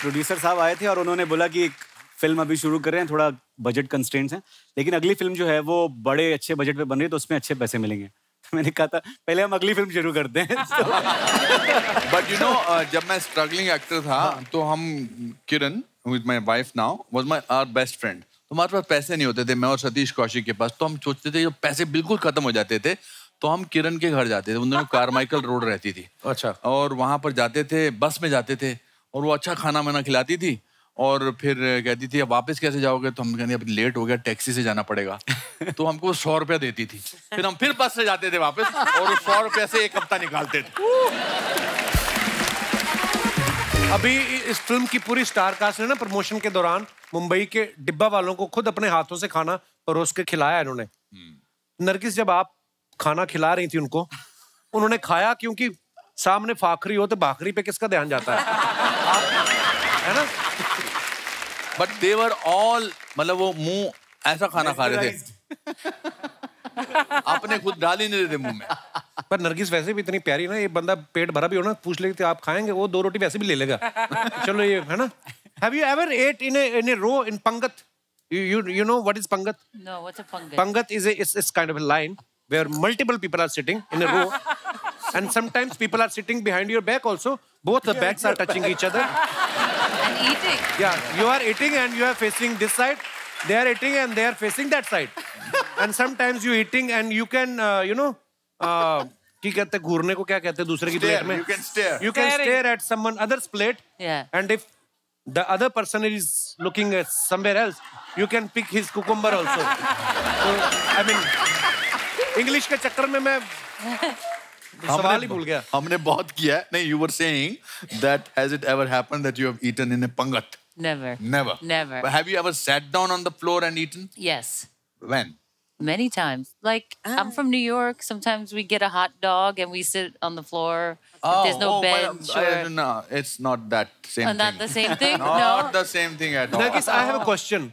प्रोड्यूसर साहब आए थे और उन्होंने बोला कि एक फिल्म अभी शुरू कर रहे हैं, थोड़ा बजट कंस्ट्रेंट्स हैं, लेकिन अगली फिल्म जो है वो बड़े अच्छे बजट पे बन रही है तो उसमें अच्छे पैसे मिलेंगे। तो मैंने कहा था पहले हम अगली फिल्म शुरू करते हैं। बट यू नो जब मैं स्ट्रगलिंग एक्टर था तो हम किरण with my wife now was our best friend। तो हमारे पास पैसे नहीं होते थे, मैं और सतीश कौशिक के पास। तो हम सोचते थे जब पैसे बिल्कुल खत्म हो जाते थे तो हम किरण के घर जाते थे। उन्होंने कारमाइकल रोड रहती थी। अच्छा। और वहां पर जाते थे, बस में जाते थे और वो अच्छा खाना वाना खिलाती थी और फिर कहती थी अब वापस कैसे जाओगे? तो हम कहते अब लेट हो गया, टैक्सी से जाना पड़ेगा। तो हमको 100 रुपया देती थी, फिर हम फिर बस से जाते थे वापस और 100 रुपया से 1 हफ्ता निकालते थे। अभी इस फिल्म की पूरी स्टार कास्ट ने ना प्रमोशन के दौरान मुंबई के डिब्बा वालों को खुद अपने हाथों से खाना परोस के खिलाया इन्होंने। नरगिस, जब आप खाना खिला रही थी उनको, उन्होंने खाया क्योंकि सामने फाखरी हो तो भाखरी पे किसका ध्यान जाता है? है ना? बट दे वर ऑल, मतलब वो मुंह ऐसा खाना खा रहे थे, अपने खुद डाल ही नहीं रहे थे मुंह में। पर नरगिस वैसे भी इतनी प्यारी ना, ये बंदा पेट भरा भी हो ना, पूछ लेते आप खाएंगे, वो 2 रोटी वैसे भी ले लेगा। चलो ये है ना। Have you ever ate in a row in Pangat? You know what is Pangat? No, what's a Pangat? Pangat is kind of a line where multiple people are sitting in a row, and sometimes people are sitting behind your back also. Both the backs are touching each other. And eating. Yeah, you are eating and you are facing this side. They are eating and they are facing that side. And sometimes you eating and you can, क्या कहते हैं, घूरने को क्या कहते हैं दूसरे की plate में? You can stare. You can stare at someone other's plate. Yeah. And if the other person is looking at somewhere else, you can pick his cucumber also. So, I mean, English के चक्कर में मैं सवाल ही भूल गया। हमने बहुत किया है। नहीं, you were saying that has it ever happened that you have eaten in a Pangat? Never. Never. Never. But have you ever sat down on the floor and eaten? Yes. When? Many times. Like, I'm from New York. Sometimes we get a hot dog and we sit on the floor. If there's no bench. No, it's not that same thing. Not the same thing? Not the same thing at all. Nagis, I have a question.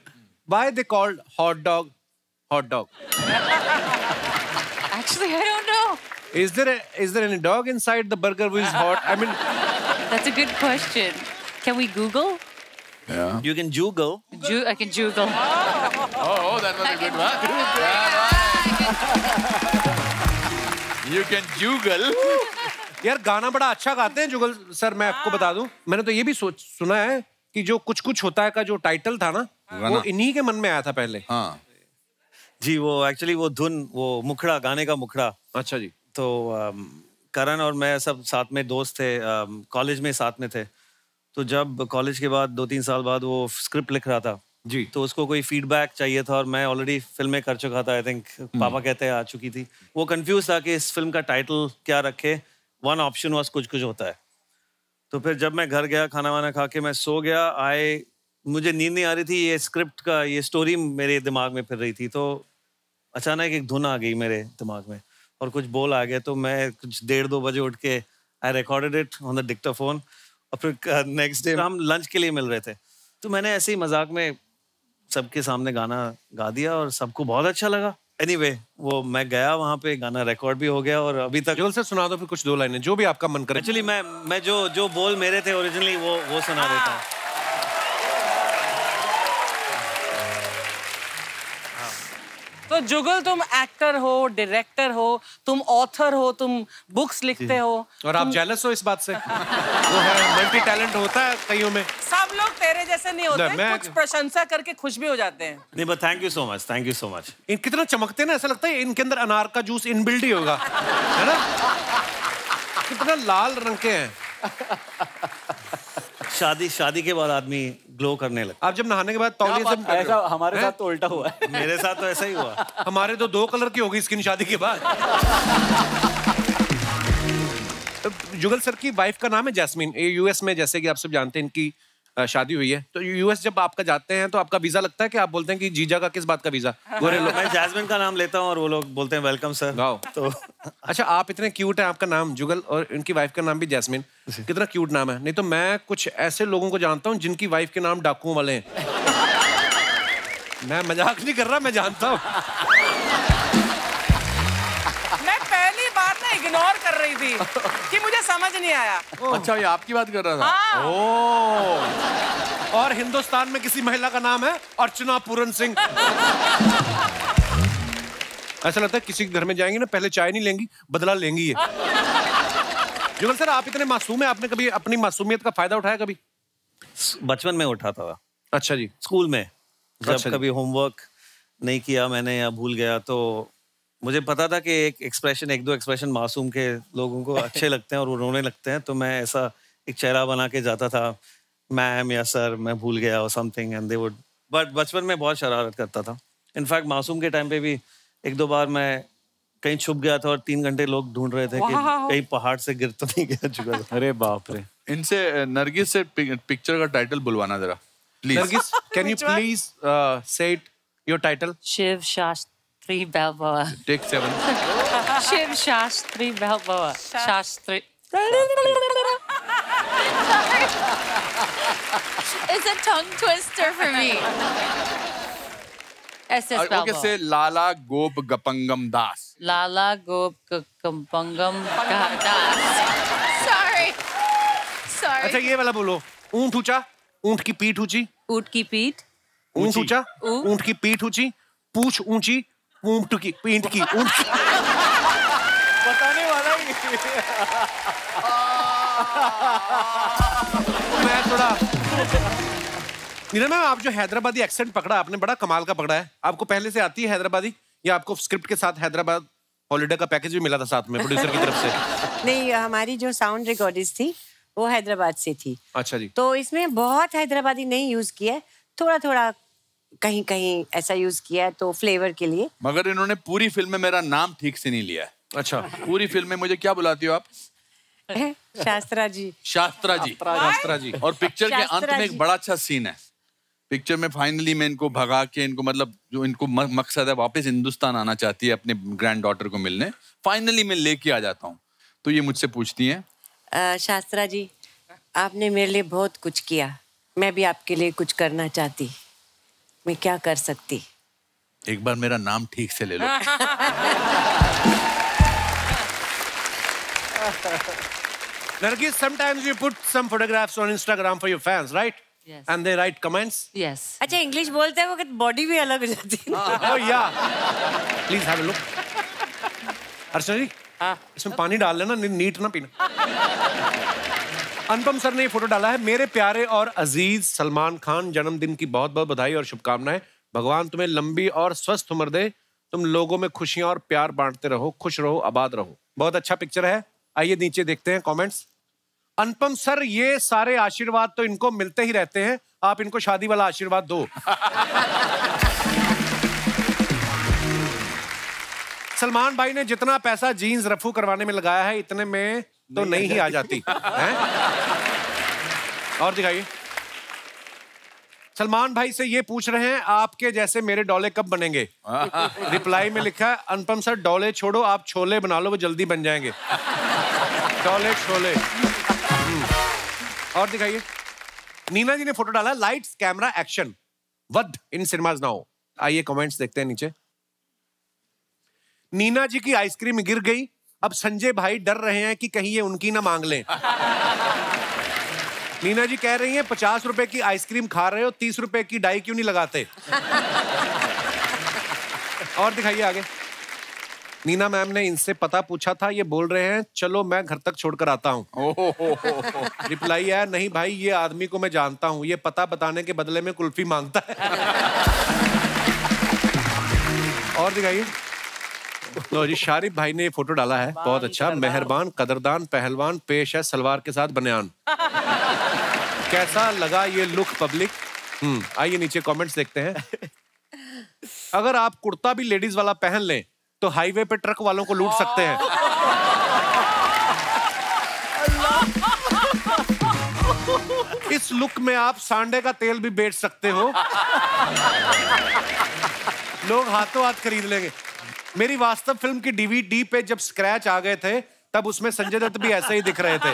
Why they called hot dog hot dog? Actually, I don't know. Is there any dog inside the burger which is hot? I mean, That's a good question. Can we Google? Yeah. You can Google. I can Google. Oh, that was a good one. You can Google. यार गाना बड़ा अच्छा गाते हैं जुगल sir. मैं आपको बता दूं, मैंने तो ये भी सुना है कि जो कुछ कुछ होता है का जो टाइटल था ना, वो इन्हीं के मन में आया था पहले। हाँ जी, वो एक्चुअली वो धुन, वो मुखड़ा, गाने का मुखड़ा। अच्छा जी। तो करण और मैं सब साथ में दोस्त थे, कॉलेज में साथ में थे। तो जब कॉलेज के बाद 2-3 साल बाद वो स्क्रिप्ट लिख रहा था जी, तो उसको कोई फीडबैक चाहिए था और मैं ऑलरेडी फिल्में कर चुका था। आई थिंक पापा कहते हैं आ चुकी थी। वो कंफ्यूज था कि इस फिल्म का टाइटल क्या रखे। वन ऑप्शन वाज कुछ कुछ होता है। तो फिर जब मैं घर गया, खाना वाना खा के मैं सो गया, मुझे नींद नहीं आ रही थी, ये स्क्रिप्ट का ये स्टोरी मेरे दिमाग में फिर रही थी। तो अचानक एक धुन आ गई मेरे दिमाग में और कुछ बोल आ गया। तो मैं कुछ 1:30-2 बजे उठ के I recorded it on the Dictaphone और फिर नेक्स्ट डे हम लंच के लिए मिल रहे थे। तो मैंने ऐसे ही मजाक में सबके सामने गाना गा दिया और सबको बहुत अच्छा लगा। एनीवे, वो मैं गया वहाँ पे, गाना रिकॉर्ड भी हो गया और अभी तक। जुगल से सुना दो फिर कुछ 2 लाइनें जो भी आपका मन करे। एक्चुअली मैं जो बोल मेरे थे ओरिजिनली वो सुना देता हूँ। तो जुगल, तुम एक्टर हो, डायरेक्टर हो, तुम ऑथर हो, तुम बुक्स लिखते हो और आप जेलस हो इस बात से? वो है मल्टी टैलेंट होता है कईयों में। सब लोग तेरे जैसे नहीं होते, मैं कुछ प्रशंसा करके खुश भी हो जाते हैं। नहीं, but thank you so much, thank you so much. इन कितना चमकते हैं ना, ऐसा लगता है इनके अंदर अनार का जूस इनबिल्ड ही होगा, है ना? कितना लाल रंग के हैं। शादी के बाद आदमी ग्लो करने लगता। आप जब नहाने के बाद तौलिए से, ऐसा हमारे साथ तो उल्टा हुआ है। मेरे साथ तो ऐसा ही हुआ। हमारे तो 2 कलर की होगी स्किन शादी के बाद। जुगल सर की वाइफ का नाम है जैस्मीन। यूएस में, जैसे कि आप सब जानते हैं, इनकी शादी हुई है, तो यूएस जब आपका जाते हैं तो आपका वीजा लगता है कि आप बोलते हैं कि जीजा का किस बात का वीजा? गोरे लोग। मैं जैस्मिन का नाम लेता हूँ और वो लोग बोलते हैं वेलकम सर। तो अच्छा, आप इतने क्यूट हैं, आपका नाम जुगल और इनकी वाइफ का नाम भी जैस्मिन, कितना क्यूट नाम है। नहीं तो मैं कुछ ऐसे लोगों को जानता हूँ जिनकी वाइफ के नाम डाकुओं वाले हैं। मैं मजाक नहीं कर रहा, मैं जानता हूँ। मैं पहली बार ना इग्नोर कर रही थी कि मुझे समझ नहीं आया। अच्छा, ये आपकी बात कर रहा था। हाँ। ओह, और हिंदुस्तान में किसी महिला का नाम है अर्चना पूरन सिंह। ऐसा लगता है किसी के घर में जाएंगी ना, पहले चाय नहीं लेंगी, बदला लेंगी ये। जुगल सर, आप इतने मासूम हैं, आपने कभी अपनी मासूमियत का फायदा उठाया कभी? बचपन में उठाता था। अच्छा जी। स्कूल में जब अच्छा कभी होमवर्क नहीं किया मैंने या भूल गया, तो मुझे पता था कि एक दो एक्सप्रेशन मासूम के लोगों को अच्छे लगते हैं और वो रोने लगते हैं, तो मैं ऐसा एक चेहरा बना के जाता था, मैम या सर मैं भूल गया और something, and they would. But बचपन में बहुत शरारत करता था। इनफैक्ट मासूम के टाइम पे भी एक दो बार मैं कहीं छुप गया था और 3 घंटे लोग ढूंढ रहे थे कि कहीं पहाड़ से गिर तो नहीं गया जुगल। अरे बाप रे। इनसे नरगिस से पिक्चर का टाइटल बुलवाना जरा please. Nargis, can you please say it your title? Shiv Shastri Balboa. Take 7। Shiv Shastri Balboa. Shastri. It's a tongue twister for me. SS Balboa. Okay, से लाला गोप गपंगम दास। Lala Gop Kampangam Das. Sorry. Sorry. अच्छा, ये वाला बोलो। ऊंट ऊंचा, ऊंट की पीठ ऊंची। ऊंट की पीठ। ऊंट ऊंचा, ऊंट की पीठ ऊंची, पूछ ऊंची, ऊंट की पीठ की ऊंट की। बताने वाला ही। मैं थोड़ा नीरज मैम, आप जो हैदराबादी एक्सेंट पकड़ा आपने, बड़ा कमाल का पकड़ा है। आपको पहले से आती है हैदराबादी या आपको स्क्रिप्ट के साथ हैदराबाद हॉलिडे का पैकेज भी मिला था साथ में प्रोड्यूसर की तरफ से? नहीं, हमारी जो साउंड रिकॉर्डिस्ट थी वो हैदराबाद से थी। अच्छा जी। तो इसमें बहुत हैदराबादी नहीं यूज किया है, थोड़ा थोड़ा कहीं कहीं ऐसा यूज किया है, तो फ्लेवर के लिए। मगर इन्होंने पूरी फिल्म में मेरा नाम ठीक से नहीं लिया है। अच्छा, पूरी फिल्म में मुझे क्या बुलाती हो आप? शास्त्रा जी। शास्त्रा जी। शास्त्रा जी। और पिक्चर के अंत शास्त्रा में एक जी। बड़ा अच्छा सीन है। पिक्चर में फाइनली मैं इनको भगा के, इनको मतलब जो इनको मकसद है वापस हिंदुस्तान आना चाहती है अपने ग्रैंड डॉटर को मिलने, फाइनली मैं लेके आ जाता हूँ, तो ये मुझसे पूछती हैं, शास्त्रा जी, आपने मेरे लिए बहुत कुछ किया, मैं भी आपके लिए कुछ करना चाहती, मैं क्या कर सकती? एक बार मेरा नाम ठीक से ले लो। Nargis, sometimes you put some photographs on Instagram for your fans, right? Yes. And they write comments? Yes. अच्छा, इंग्लिश बोलते हैं वो बॉडी भी अलग हो जाती है। Oh yeah. Please have a look. अर्चना जी, इसमें पानी डाल लेना, नीट ना पीना। अनुपम सर ने ये फोटो डाला है। मेरे प्यारे और अजीज सलमान खान, जन्मदिन की बहुत बहुत बधाई और शुभकामनाएं। भगवान तुम्हें लंबी और स्वस्थ उम्र दे, तुम लोगों में खुशियां और प्यार बांटते रहो, खुश रहो, आबाद रहो। बहुत अच्छा पिक्चर है। आइए नीचे देखते हैं कमेंट्स। अनुपम सर, ये सारे आशीर्वाद तो इनको मिलते ही रहते हैं, आप इनको शादी वाला आशीर्वाद दो। सलमान भाई ने जितना पैसा जीन्स रफू करवाने में लगाया है, इतने में तो नहीं ही आ जाती हैं? और दिखाइए। सलमान भाई से ये पूछ रहे हैं, आपके जैसे मेरे डोले कब बनेंगे? रिप्लाई में लिखा है, अनुपम सर डोले छोड़ो, आप छोले बना लो, वो जल्दी बन जाएंगे। डोले छोले। और दिखाइए। नीना जी ने फोटो डाला, लाइट्स कैमरा एक्शन, वध इन सिनेमाज नाउ। आइए कमेंट्स देखते हैं नीचे। नीना जी की आइसक्रीम गिर गई, अब संजय भाई डर रहे हैं कि कहीं ये उनकी ना मांग लें। नीना जी कह रही हैं, 50 रुपए की आइसक्रीम खा रहे हो, 30 रुपए की डाई क्यों नहीं लगाते? और दिखाइए आगे। नीना मैम ने इनसे पता पूछा था, ये बोल रहे हैं चलो मैं घर तक छोड़कर आता हूँ। रिप्लाई है, नहीं भाई ये आदमी को मैं जानता हूँ, ये पता बताने के बदले में कुल्फी मांगता है। और दिखाइए। लो जी, शारिफ भाई ने ये फोटो डाला है, बहुत अच्छा। मेहरबान, कदरदान, पहलवान, पेश है सलवार के साथ बनियान। कैसा लगा ये लुक पब्लिक? आइए नीचे कमेंट्स देखते हैं। अगर आप कुर्ता भी लेडीज वाला पहन लें तो हाईवे पे ट्रक वालों को लूट सकते हैं। इस लुक में आप सांडे का तेल भी बेच सकते हो। लोग हाथों हाथ खरीद लेंगे। मेरी वास्तव फिल्म की DVD पे जब स्क्रैच आ गए थे तब उसमें संजय दत्त भी ऐसे ही दिख रहे थे।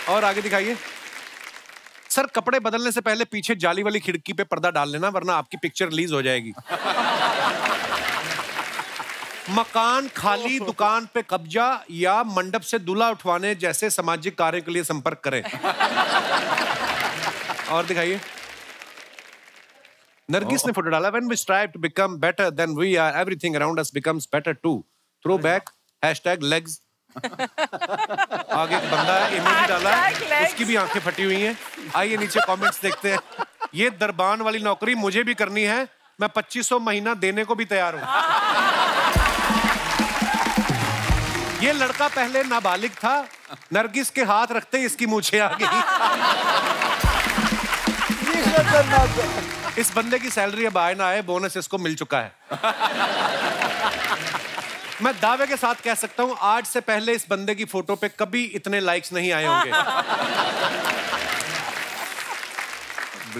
और आगे दिखाइए। सर कपड़े बदलने से पहले पीछे जाली वाली खिड़की पे पर्दा डाल लेना वरना आपकी पिक्चर रिलीज हो जाएगी। मकान खाली, दुकान पे कब्जा या मंडप से दूल्हा उठवाने जैसे सामाजिक कार्य के लिए संपर्क करें। और दिखाइए। नरगिस ने फोटो डाला। When we strive to become better than we are, everything around us becomes better too. Throw back #legs. आगे एक बंदा है, इमेज डाला है, उसकी भी आंखें फटी हुई हैं। आइए नीचे कमेंट्स देखते हैं। ये दरबान वाली नौकरी मुझे भी करनी है, मैं 2500 महीना देने को भी तैयार हूँ। ये लड़का पहले नाबालिग था, नरगिस के हाथ रखते ही इसकी मूछें आ गई। इस बंदे की सैलरी अब आए ना आए, बोनस इसको मिल चुका है। मैं दावे के साथ कह सकता हूं आज से पहले इस बंदे की फोटो पे कभी इतने लाइक्स नहीं आए होंगे।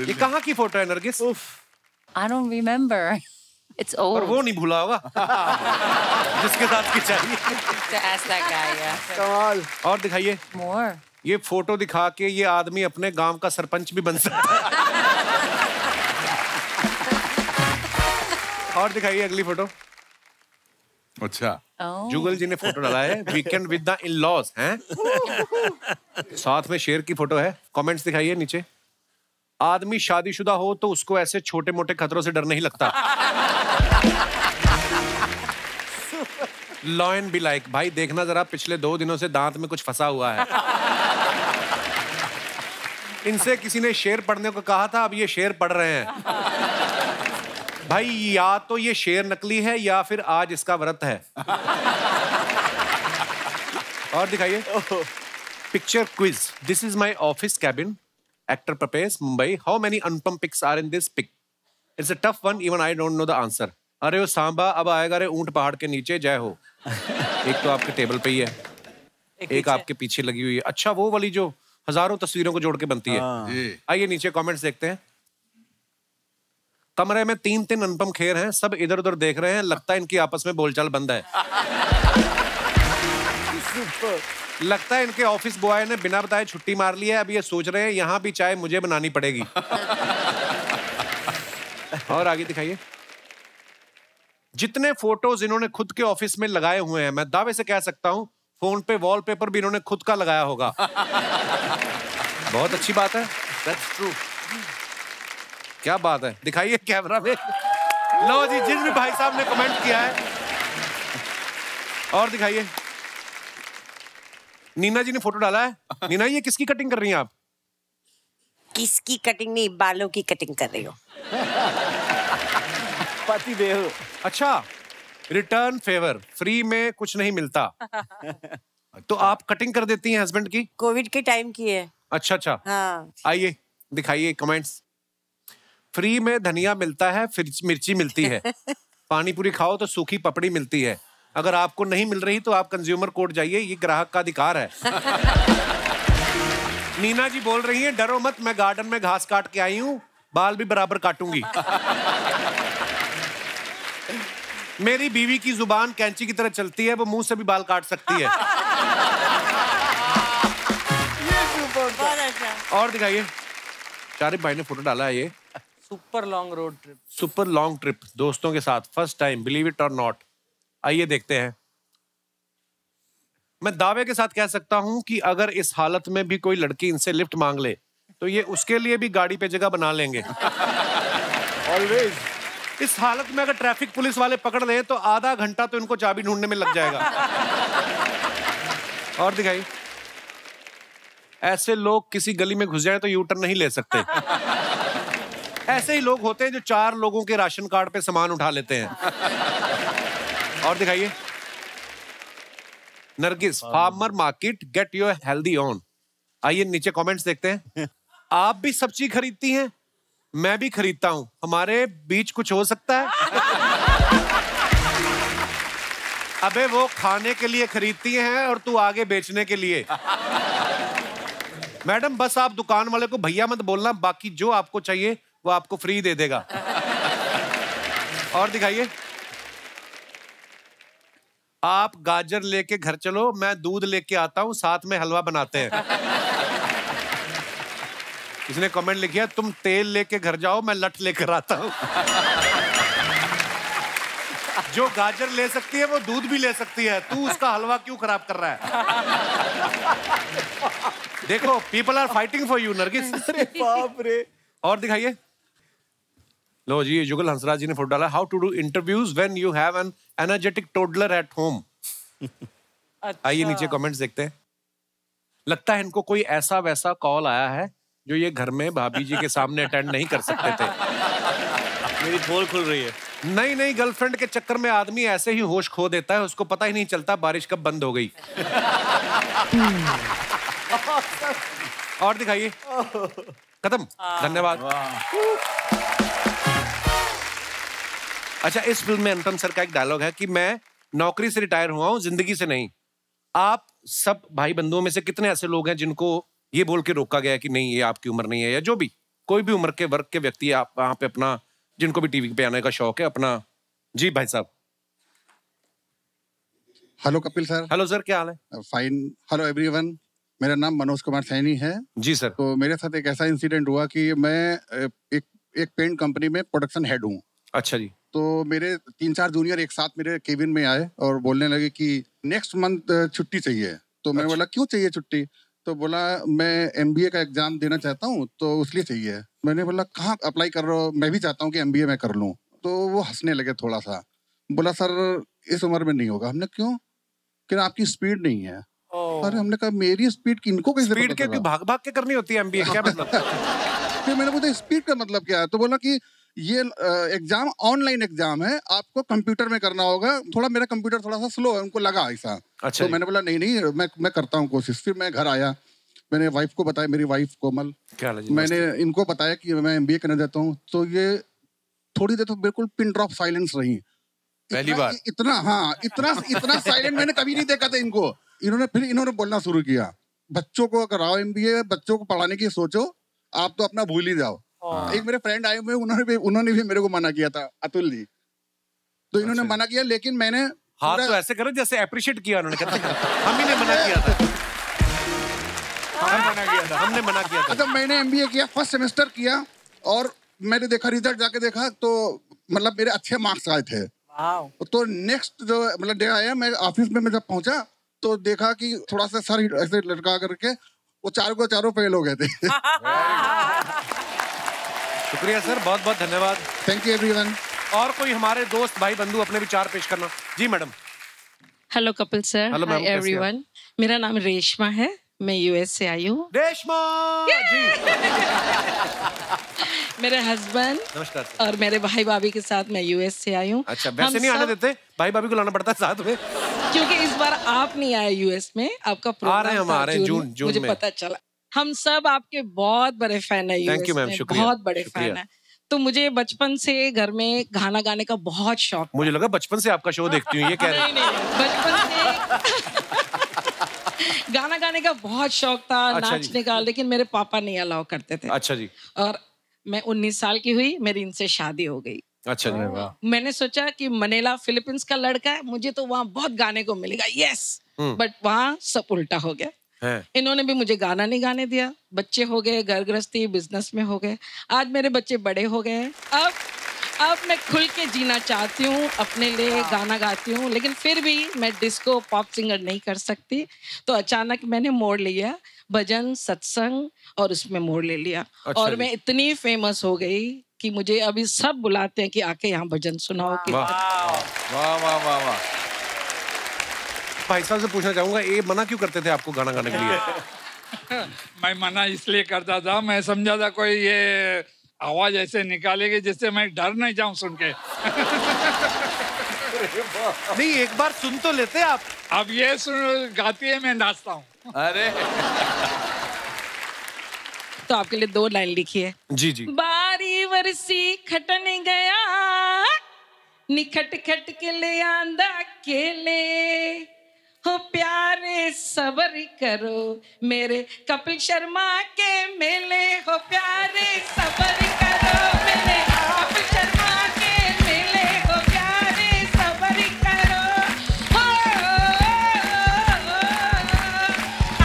ये कहाँ की फोटो है Nargis? I don't remember. It's old. और वो नहीं भूला होगा जिसके साथ की चाहिए। To ask that guy, yeah. कमाल। और दिखाइए। More. ये फोटो दिखा के ये आदमी अपने गांव का सरपंच भी बन सकता है। और दिखाइए अगली फोटो। अच्छा। जुगल जी ने फोटो डाला है वीकेंड विद द इन-लॉज हैं। साथ में शेर की फोटो है। कमेंट्स दिखाइए नीचे। आदमी शादीशुदा हो तो उसको ऐसे छोटे मोटे खतरों से डर नहीं लगता। लॉयन बी लाइक, भाई देखना जरा पिछले 2 दिनों से दांत में कुछ फंसा हुआ है। इनसे किसी ने शेर पढ़ने को कहा था, अब ये शेर पढ़ रहे हैं। भाई या तो ये शेर नकली है या फिर आज इसका व्रत है। और दिखाइए। Picture quiz. This is my office cabin. Actor prepares Mumbai. How many Anupam pics are in this pic? It's a tough one. Even I don't know the answer. अरे वो सांबा अब आएगा रे ऊंट पहाड़ के नीचे, जय हो। एक तो आपके टेबल पे ही है, एक आपके पीछे लगी हुई है। अच्छा वो वाली जो हजारों तस्वीरों को जोड़ के बनती है। आइए नीचे कमेंट्स देखते हैं। कमरे में 3 अनुपम खेर हैं, सब इधर उधर देख रहे हैं, लगता है इनकी आपस में बोलचाल बंद है। लगता है इनके ऑफिस बॉय ने बिना बताए छुट्टी मार ली है, अब ये सोच रहे हैं यहाँ भी चाय मुझे बनानी पड़ेगी। और आगे दिखाइए। जितने फोटोज इन्होंने खुद के ऑफिस में लगाए हुए हैं, मैं दावे से कह सकता हूं फोन पे वॉलपेपर भी इन्होंने खुद का लगाया होगा। बहुत अच्छी बात है। That's true. क्या बात है, दिखाइए कैमरा में। लो जी, जिस भी भाई साहब ने कमेंट किया है। और दिखाइए। नीना जी ने फोटो डाला है। नीना, ये किसकी कटिंग कर रही हैं आप? किसकी कटिंग नहीं, बालों की कटिंग कर रही हो। पति देव। अच्छा, रिटर्न फेवर, फ्री में कुछ नहीं मिलता। तो आप कटिंग कर देती हैं हस्बैंड की? कोविड के टाइम की है। अच्छा अच्छा। हाँ। आइए दिखाइए कमेंट्स। फ्री में धनिया मिलता है, फिर मिर्ची मिलती है। पानी पूरी खाओ तो सूखी पपड़ी मिलती है। अगर आपको नहीं मिल रही तो आप कंज्यूमर कोर्ट जाइए, ये ग्राहक का अधिकार है। नीना जी बोल रही हैं, डरो मत, मैं गार्डन में घास काट के आई हूं, बाल भी बराबर काटूंगी। मेरी बीवी की जुबान कैंची की तरह चलती है, वो मुंह से भी बाल काट सकती है। और दिखाइए। शारिफ भाई ने फोटो डाला है। ये super long road trip. Super long trip दोस्तों के साथ, फर्स्ट टाइम, बिलीव इट और नॉट। आइए देखते हैं। मैं दावे के साथ कह सकता हूं कि अगर इस हालत में भी कोई लड़की इनसे लिफ्ट मांग ले तो ये उसके लिए भी गाड़ी पे जगह बना लेंगे। ऑलवेज। इस हालत में अगर ट्रैफिक पुलिस वाले पकड़ ले तो आधा घंटा तो इनको चाबी ढूंढने में लग जाएगा। और दिखाइए। ऐसे लोग किसी गली में घुस जाए तो यू टर्न नहीं ले सकते। ऐसे ही लोग होते हैं जो 4 लोगों के राशन कार्ड पे सामान उठा लेते हैं। और दिखाइए। Nargis, farmer market, get your healthy on. आइए नीचे कमेंट्स देखते हैं। आप भी सब्जी खरीदती हैं, मैं भी खरीदता हूं, हमारे बीच कुछ हो सकता है? अबे वो खाने के लिए खरीदती हैं और तू आगे बेचने के लिए। मैडम बस आप दुकान वाले को भैया मत बोलना, बाकी जो आपको चाहिए वो आपको फ्री दे देगा। और दिखाइए। आप गाजर लेके घर चलो, मैं दूध लेके आता हूं, साथ में हलवा बनाते हैं। इसने कमेंट लिखा, तुम तेल लेके घर जाओ, मैं लठ लेकर आता हूं। जो गाजर ले सकती है वो दूध भी ले सकती है, तू उसका हलवा क्यों खराब कर रहा है? देखो, people are fighting for you Nargis. अरे बाप रे। और दिखाइए। लो जी, जुगल हंसराज जी ने फोटो डाला, how to do interviews when you have an energetic toddler at home. आइए नीचे कमेंट्स देखते हैं। लगता है इनको कोई ऐसा वैसा कॉल आया है जो ये घर में भाभी जी के सामने अटेंड नहीं कर सकते थे। मेरी पोल खुल रही है। नहीं नहीं, गर्लफ्रेंड के चक्कर में आदमी ऐसे ही होश खो देता है, उसको पता ही नहीं चलता बारिश कब बंद हो गई। और दिखाइए। खत्म। धन्यवाद। अच्छा, इस फिल्म में अनुपम सर का एक डायलॉग है कि मैं नौकरी से रिटायर हुआ हूं, जिंदगी से नहीं। आप सब भाई बंधुओं में से कितने ऐसे लोग हैं जिनको ये बोल के रोका गया कि नहीं ये आपकी उम्र नहीं है, या जो भी कोई भी उम्र के वर्ग के व्यक्ति आप वहां पे अपना, जिनको भी टीवी पे आने का शौक है अपना। जी भाई साहब। Hello Kapil sir. Hello sir, क्या हाल है? फाइन। हेलो एवरीवन, मेरा नाम मनोज कुमार सैनी है। जी सर। तो मेरे साथ एक ऐसा इंसिडेंट हुआ कि मैं एक पेंट कंपनी में प्रोडक्शन हेड हूँ। अच्छा जी। तो मेरे 3-4 जूनियर एक साथ मेरे केबिन में आए और बोलने लगे कि नेक्स्ट मंथ छुट्टी चाहिए। तो मैंने बोला क्यों चाहिए छुट्टी? तो बोला मैं MBA का एग्जाम देना चाहता हूँ तो उसलिए चाहिए। मैंने बोला कहाँ अप्लाई कर रहे हो? मैं भी चाहता हूँ कि MBA में कर लूँ। तो वो हंसने लगे थोड़ा सा, बोला सर इस उम्र में नहीं होगा। हमने क्यों? कि आपकी स्पीड नहीं है। अरे हमने कहा मेरी स्पीड किनको कैसे स्पीड के भाग भाग के करनी होती है MBA, क्या मतलब? फिर मैंने पूछा स्पीड का मतलब क्या है? तो बोला कि ये एग्जाम ऑनलाइन एग्जाम है, आपको कंप्यूटर में करना होगा। थोड़ा मेरा कंप्यूटर थोड़ा सा स्लो है, उनको लगा ऐसा। अच्छा। तो मैंने बोला नहीं मैं करता हूँ कोशिश। फिर मैं घर आया, मैंने वाइफ को बताया, मेरी वाइफ कोमल, मैंने इनको बताया कि मैं MBA करने जाता हूँ। तो ये थोड़ी देर तो बिल्कुल पिन ड्रॉप साइलेंस रही। पहली बार इतना साइलेंट मैंने कभी नहीं देखा था इनको। इन्होंने बोलना शुरू किया, बच्चों को कराओ MBA, बच्चों को पढ़ाने की सोचो, आप तो अपना भूल ही जाओ। एक मेरे फ्रेंड आए हुए, उन्होंने भी मेरे को मना किया था, अतुल जी। तो इन्होंने मना किया, लेकिन मैंने हाँ तो ऐसे करो जैसे अप्रिशिएट किया उन्होंने। हम ही ने मना किया था। हमने मना किया था। अच्छा, मैंने MBA किया, फर्स्ट सेमेस्टर किया और मैंने देखा रिजल्ट, जाके देखा तो मतलब मेरे अच्छे मार्क्स आए थे। तो नेक्स्ट जो मतलब डे आया, मैं ऑफिस में मैं जब पहुंचा तो देखा कि थोड़ा सा सर ऐसे लटका करके वो चारों फेल हो गए थे। शुक्रिया सर, बहुत बहुत धन्यवाद। Thank you everyone. और कोई हमारे दोस्त भाई बंधु अपने विचार पेश करना। जी madam. Hello Kapil sir. Hello ma'am, everyone, मेरा नाम रेशमा है, मैं US से आई हूँ। रेशमा जी। मेरे हस्बैंड नमस्कार और मेरे भाई भाभी के साथ मैं US से आई हूँ। अच्छा, वैसे नहीं आने देते, भाई भाभी को लाना पड़ता है साथ में। क्योंकि इस बार आप नहीं आए US में, आपका प्रोग्राम आ रहे हैं जून मुझे में। पता चला। हम सब आपके बहुत बड़े फैन है Thank you, US ma'am, में, शुक्रिया, बहुत बड़े शुक्रिया। फैन है। तो मुझे बचपन से घर में गाना गाने का बहुत शौक। मुझे लगा बचपन से आपका शो देखती हूँ, ये कह रहे हैं। नहीं, बचपन से गाना गाने का बहुत शौक था, अच्छा नाचने का, लेकिन मेरे पापा नहीं अलाउ करते थे। अच्छा जी। और मैं 19 साल की हुई, मेरी इनसे शादी हो गई। अच्छा जी। मैंने सोचा कि मनीला फिलीपींस का लड़का है, मुझे तो वहाँ बहुत गाने को मिलेगा, यस। बट वहाँ सब उल्टा हो गया। इन्होंने भी मुझे गाना नहीं गाने दिया। बच्चे हो गए, घर गृहस्थी, बिजनेस में हो गए। आज मेरे बच्चे बड़े हो गए हैं। अब मैं खुल के जीना चाहती हूँ, अपने लिए गाना गाती हूँ, लेकिन फिर भी मैं डिस्को पॉप सिंगर नहीं कर सकती। तो अचानक मैंने मोड़ लिया, भजन सत्संग, और उसमें मोड़ ले लिया। अच्छा और मैं इतनी फेमस हो गई कि मुझे अभी सब बुलाते हैं कि आके यहाँ भजन सुनाओ। वाह वाह वाह वाह। भाई साहब से पूछना चाहूंगा, ये मना क्यों करते थे आपको गाना गाने के लिए? मैं मना इसलिए करता था, मैं समझा था कोई ये आवाज ऐसे निकालेगी जिससे मैं डर नहीं जाऊं सुन के। नहीं, एक बार सुन तो लेते आप। अब ये सुन गाती है, मैं नाचता हूँ। अरे तो आपके लिए 2 लाइन लिखी है। जी जी। बारी वरसी खटन गया, निखट खट के ले आंदा केले, हो प्यारे सबर करो मेरे कपिल शर्मा के मेले हो प्यारे सबर करो मेरे कपिल शर्मा के मेले हो प्यारे सबर करो हो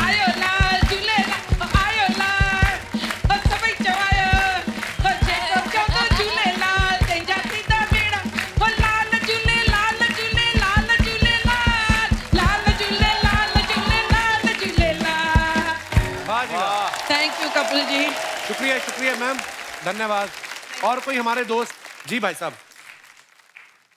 आयो लाल झूलेलाल आयो लाल हो सभई चवायो हो जेको चवंदो झूलेलाल तंहिंजा सीधा बेड़ा हो लाल झूलेलाल झूलेलाल झूलेलाल लाल झूलेलाल झूलेलाल झूलेलाल। वाह जी वाह। Thank you Kapil ji. शुक्रिया शुक्रिया मैम, धन्यवाद। और कोई हमारे दोस्त? जी भाई साहब,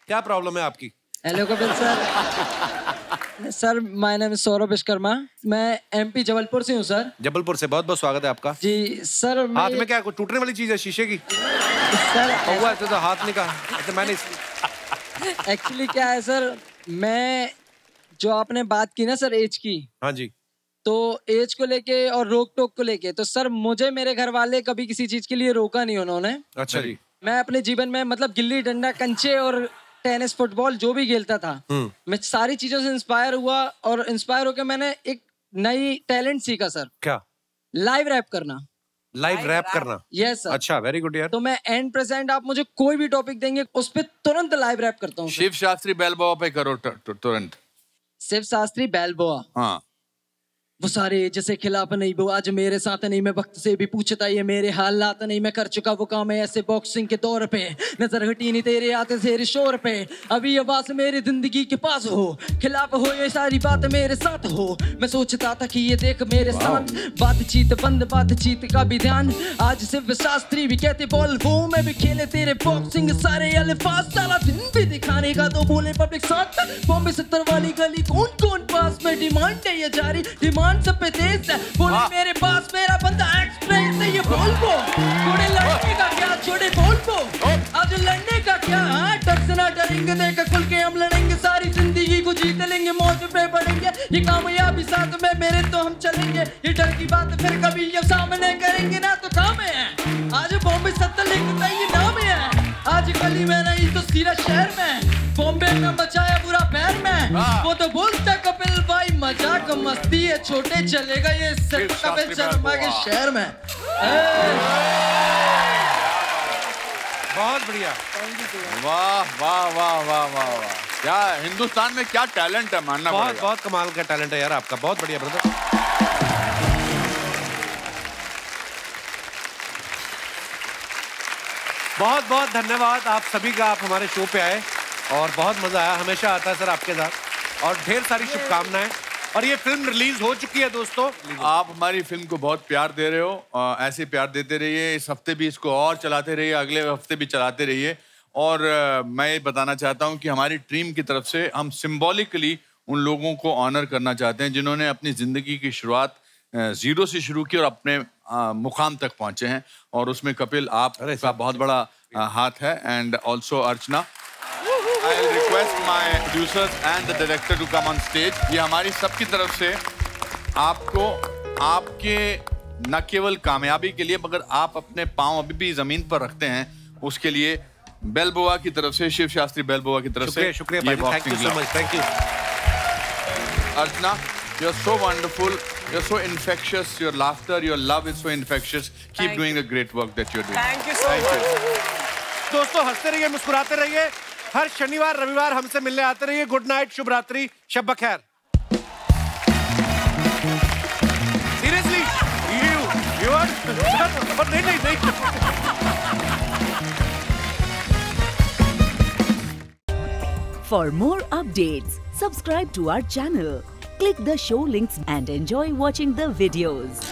क्या प्रॉब्लम है आपकी? Hello Kapil sir. Sir my name is Saurabh Vishwakarma, मैं एमपी जबलपुर से हूँ सर। जबलपुर से, बहुत बहुत स्वागत है आपका। जी सर। हाथ में क्या, कोई टूटने वाली चीज है शीशे की? सर हुआ तो हाथ नहीं कहा, अच्छा मैंने एक्चुअली क्या है सर, मैं जो आपने बात की ना सर एज की, हाँ जी, तो एज को लेके और रोक टोक को लेके, तो सर मुझे मेरे घर वाले कभी किसी चीज के लिए रोका नहीं उन्होंने। अच्छा जी। मैं अपने जीवन में मतलब गिल्ली डंडा कंचे और टेनिस फुटबॉल जो भी खेलता था, मैं सारी चीजों से इंस्पायर हुआ और इंस्पायर होकर मैंने एक नई टैलेंट सीखा सर। क्या? लाइव रैप करना। लाइव रैप करना? Yes sir. अच्छा, वेरी गुड यार। तो मैं एंड प्रेजेंट आप मुझे कोई भी टॉपिक देंगे उस पर तुरंत लाइव रैप करता हूँ। शिव शास्त्री बैलबोआ पे करो तुरंत। शिव शास्त्री बैलबोआ। हाँ। वो सारे जैसे खिलाफ नहीं, वो आज मेरे साथ नहीं, मैं वक्त से भी पूछता ये मेरे हालात नहीं, मैं कर चुका वो काम है ऐसे बॉक्सिंग के दौर पे, नजर हटी नहीं तेरे आते तेरे शोर पे, अभी आवाज मेरी जिंदगी के पास हो, खिलाफ हो ये सारी बात मेरे साथ हो, मैं सोचता था कि ये देख मेरे साथ, बातचीत बंद बातचीत का भी ध्यान, आज शिव शास्त्री भी कहते बॉल वो, मैं भी खेले तेरे बॉक्सिंग सारे अल्फाज, सारा दिन भी दिखाने का तो बोले पब्लिक साथ, बॉम्बे 70 वाली गली कौन कौन पास में, डिमांड है ये जारी, डिमांड सब पे तेज है, बोले मेरे पास मेरा बंदा एक्सप्रेस है, ये बोल को छोड़े लड़ने का क्या, छोड़े बोल को आज लड़ने का क्या, डर से ना डरेंगे, देखा खुल के हम लड़ेंगे, सारी जिंदगी को जीत लेंगे, मौज पे बढ़ेंगे, ये कामयाबी साथ में मेरे तो हम चलेंगे, ये डर की बात फिर कभी ये सामने करेंगे ना तो काम है, आज बॉम्बे 70 लिखता ये नाम है, आज गली में नहीं तो सीधा शहर में, बॉम्बे में बचाया बुरा पैर में, वो तो बोलता कपिल भाई मजाक मस्ती है, छोटे चलेगा ये सिर्फ कपिल शर्मा के शहर में। बहुत बढ़िया। वाह वाह वाह वाह वाह वाह, क्या हिंदुस्तान में क्या टैलेंट है, मानना बहुत पड़ेगा। बहुत कमाल का टैलेंट है यार आपका, बहुत बढ़िया ब्रदर। बहुत बहुत धन्यवाद आप सभी का, आप हमारे शो पे आए और बहुत मजा आया, हमेशा आता है सर आपके साथ, और ढेर सारी शुभकामनाएं। और ये फिल्म रिलीज हो चुकी है दोस्तों, आप हमारी फिल्म को बहुत प्यार दे रहे हो, ऐसे प्यार देते रहिए, इस हफ्ते भी इसको और चलाते रहिए, अगले हफ्ते भी चलाते रहिए। और मैं ये बताना चाहता हूँ कि हमारी टीम की तरफ से हम सिंबॉलिकली उन लोगों को ऑनर करना चाहते हैं जिन्होंने अपनी जिंदगी की शुरुआत जीरो से शुरू की और अपने मुकाम तक पहुंचे हैं, और उसमें कपिल आपका बहुत बड़ा हाथ है, and also Archana. I'll request my producers and the director to come on stage. ये हमारी सबकी तरफ से आपको आपके न केवल कामयाबी के लिए, मगर आप अपने पांव अभी भी जमीन पर रखते हैं उसके लिए बेलबोआ की तरफ से, शिव शास्त्री बेलबोआ की तरफ से शुक्रिया ये भाई, thank you so much, thank you. Archana, you're so wonderful, you're so infectious, your laughter, your love is so infectious. Keep doing the great work that you're doing. Thank you so much. दोस्तों हंसते रहिए, मुस्कुराते रहिए, हर शनिवार रविवार हमसे मिलने आते रहिए। गुड नाइट, शुभ रात्रि, शब बखैर। सीरियसली यू आर नहीं For more updates, subscribe to our channel, click the show links and enjoy watching the videos.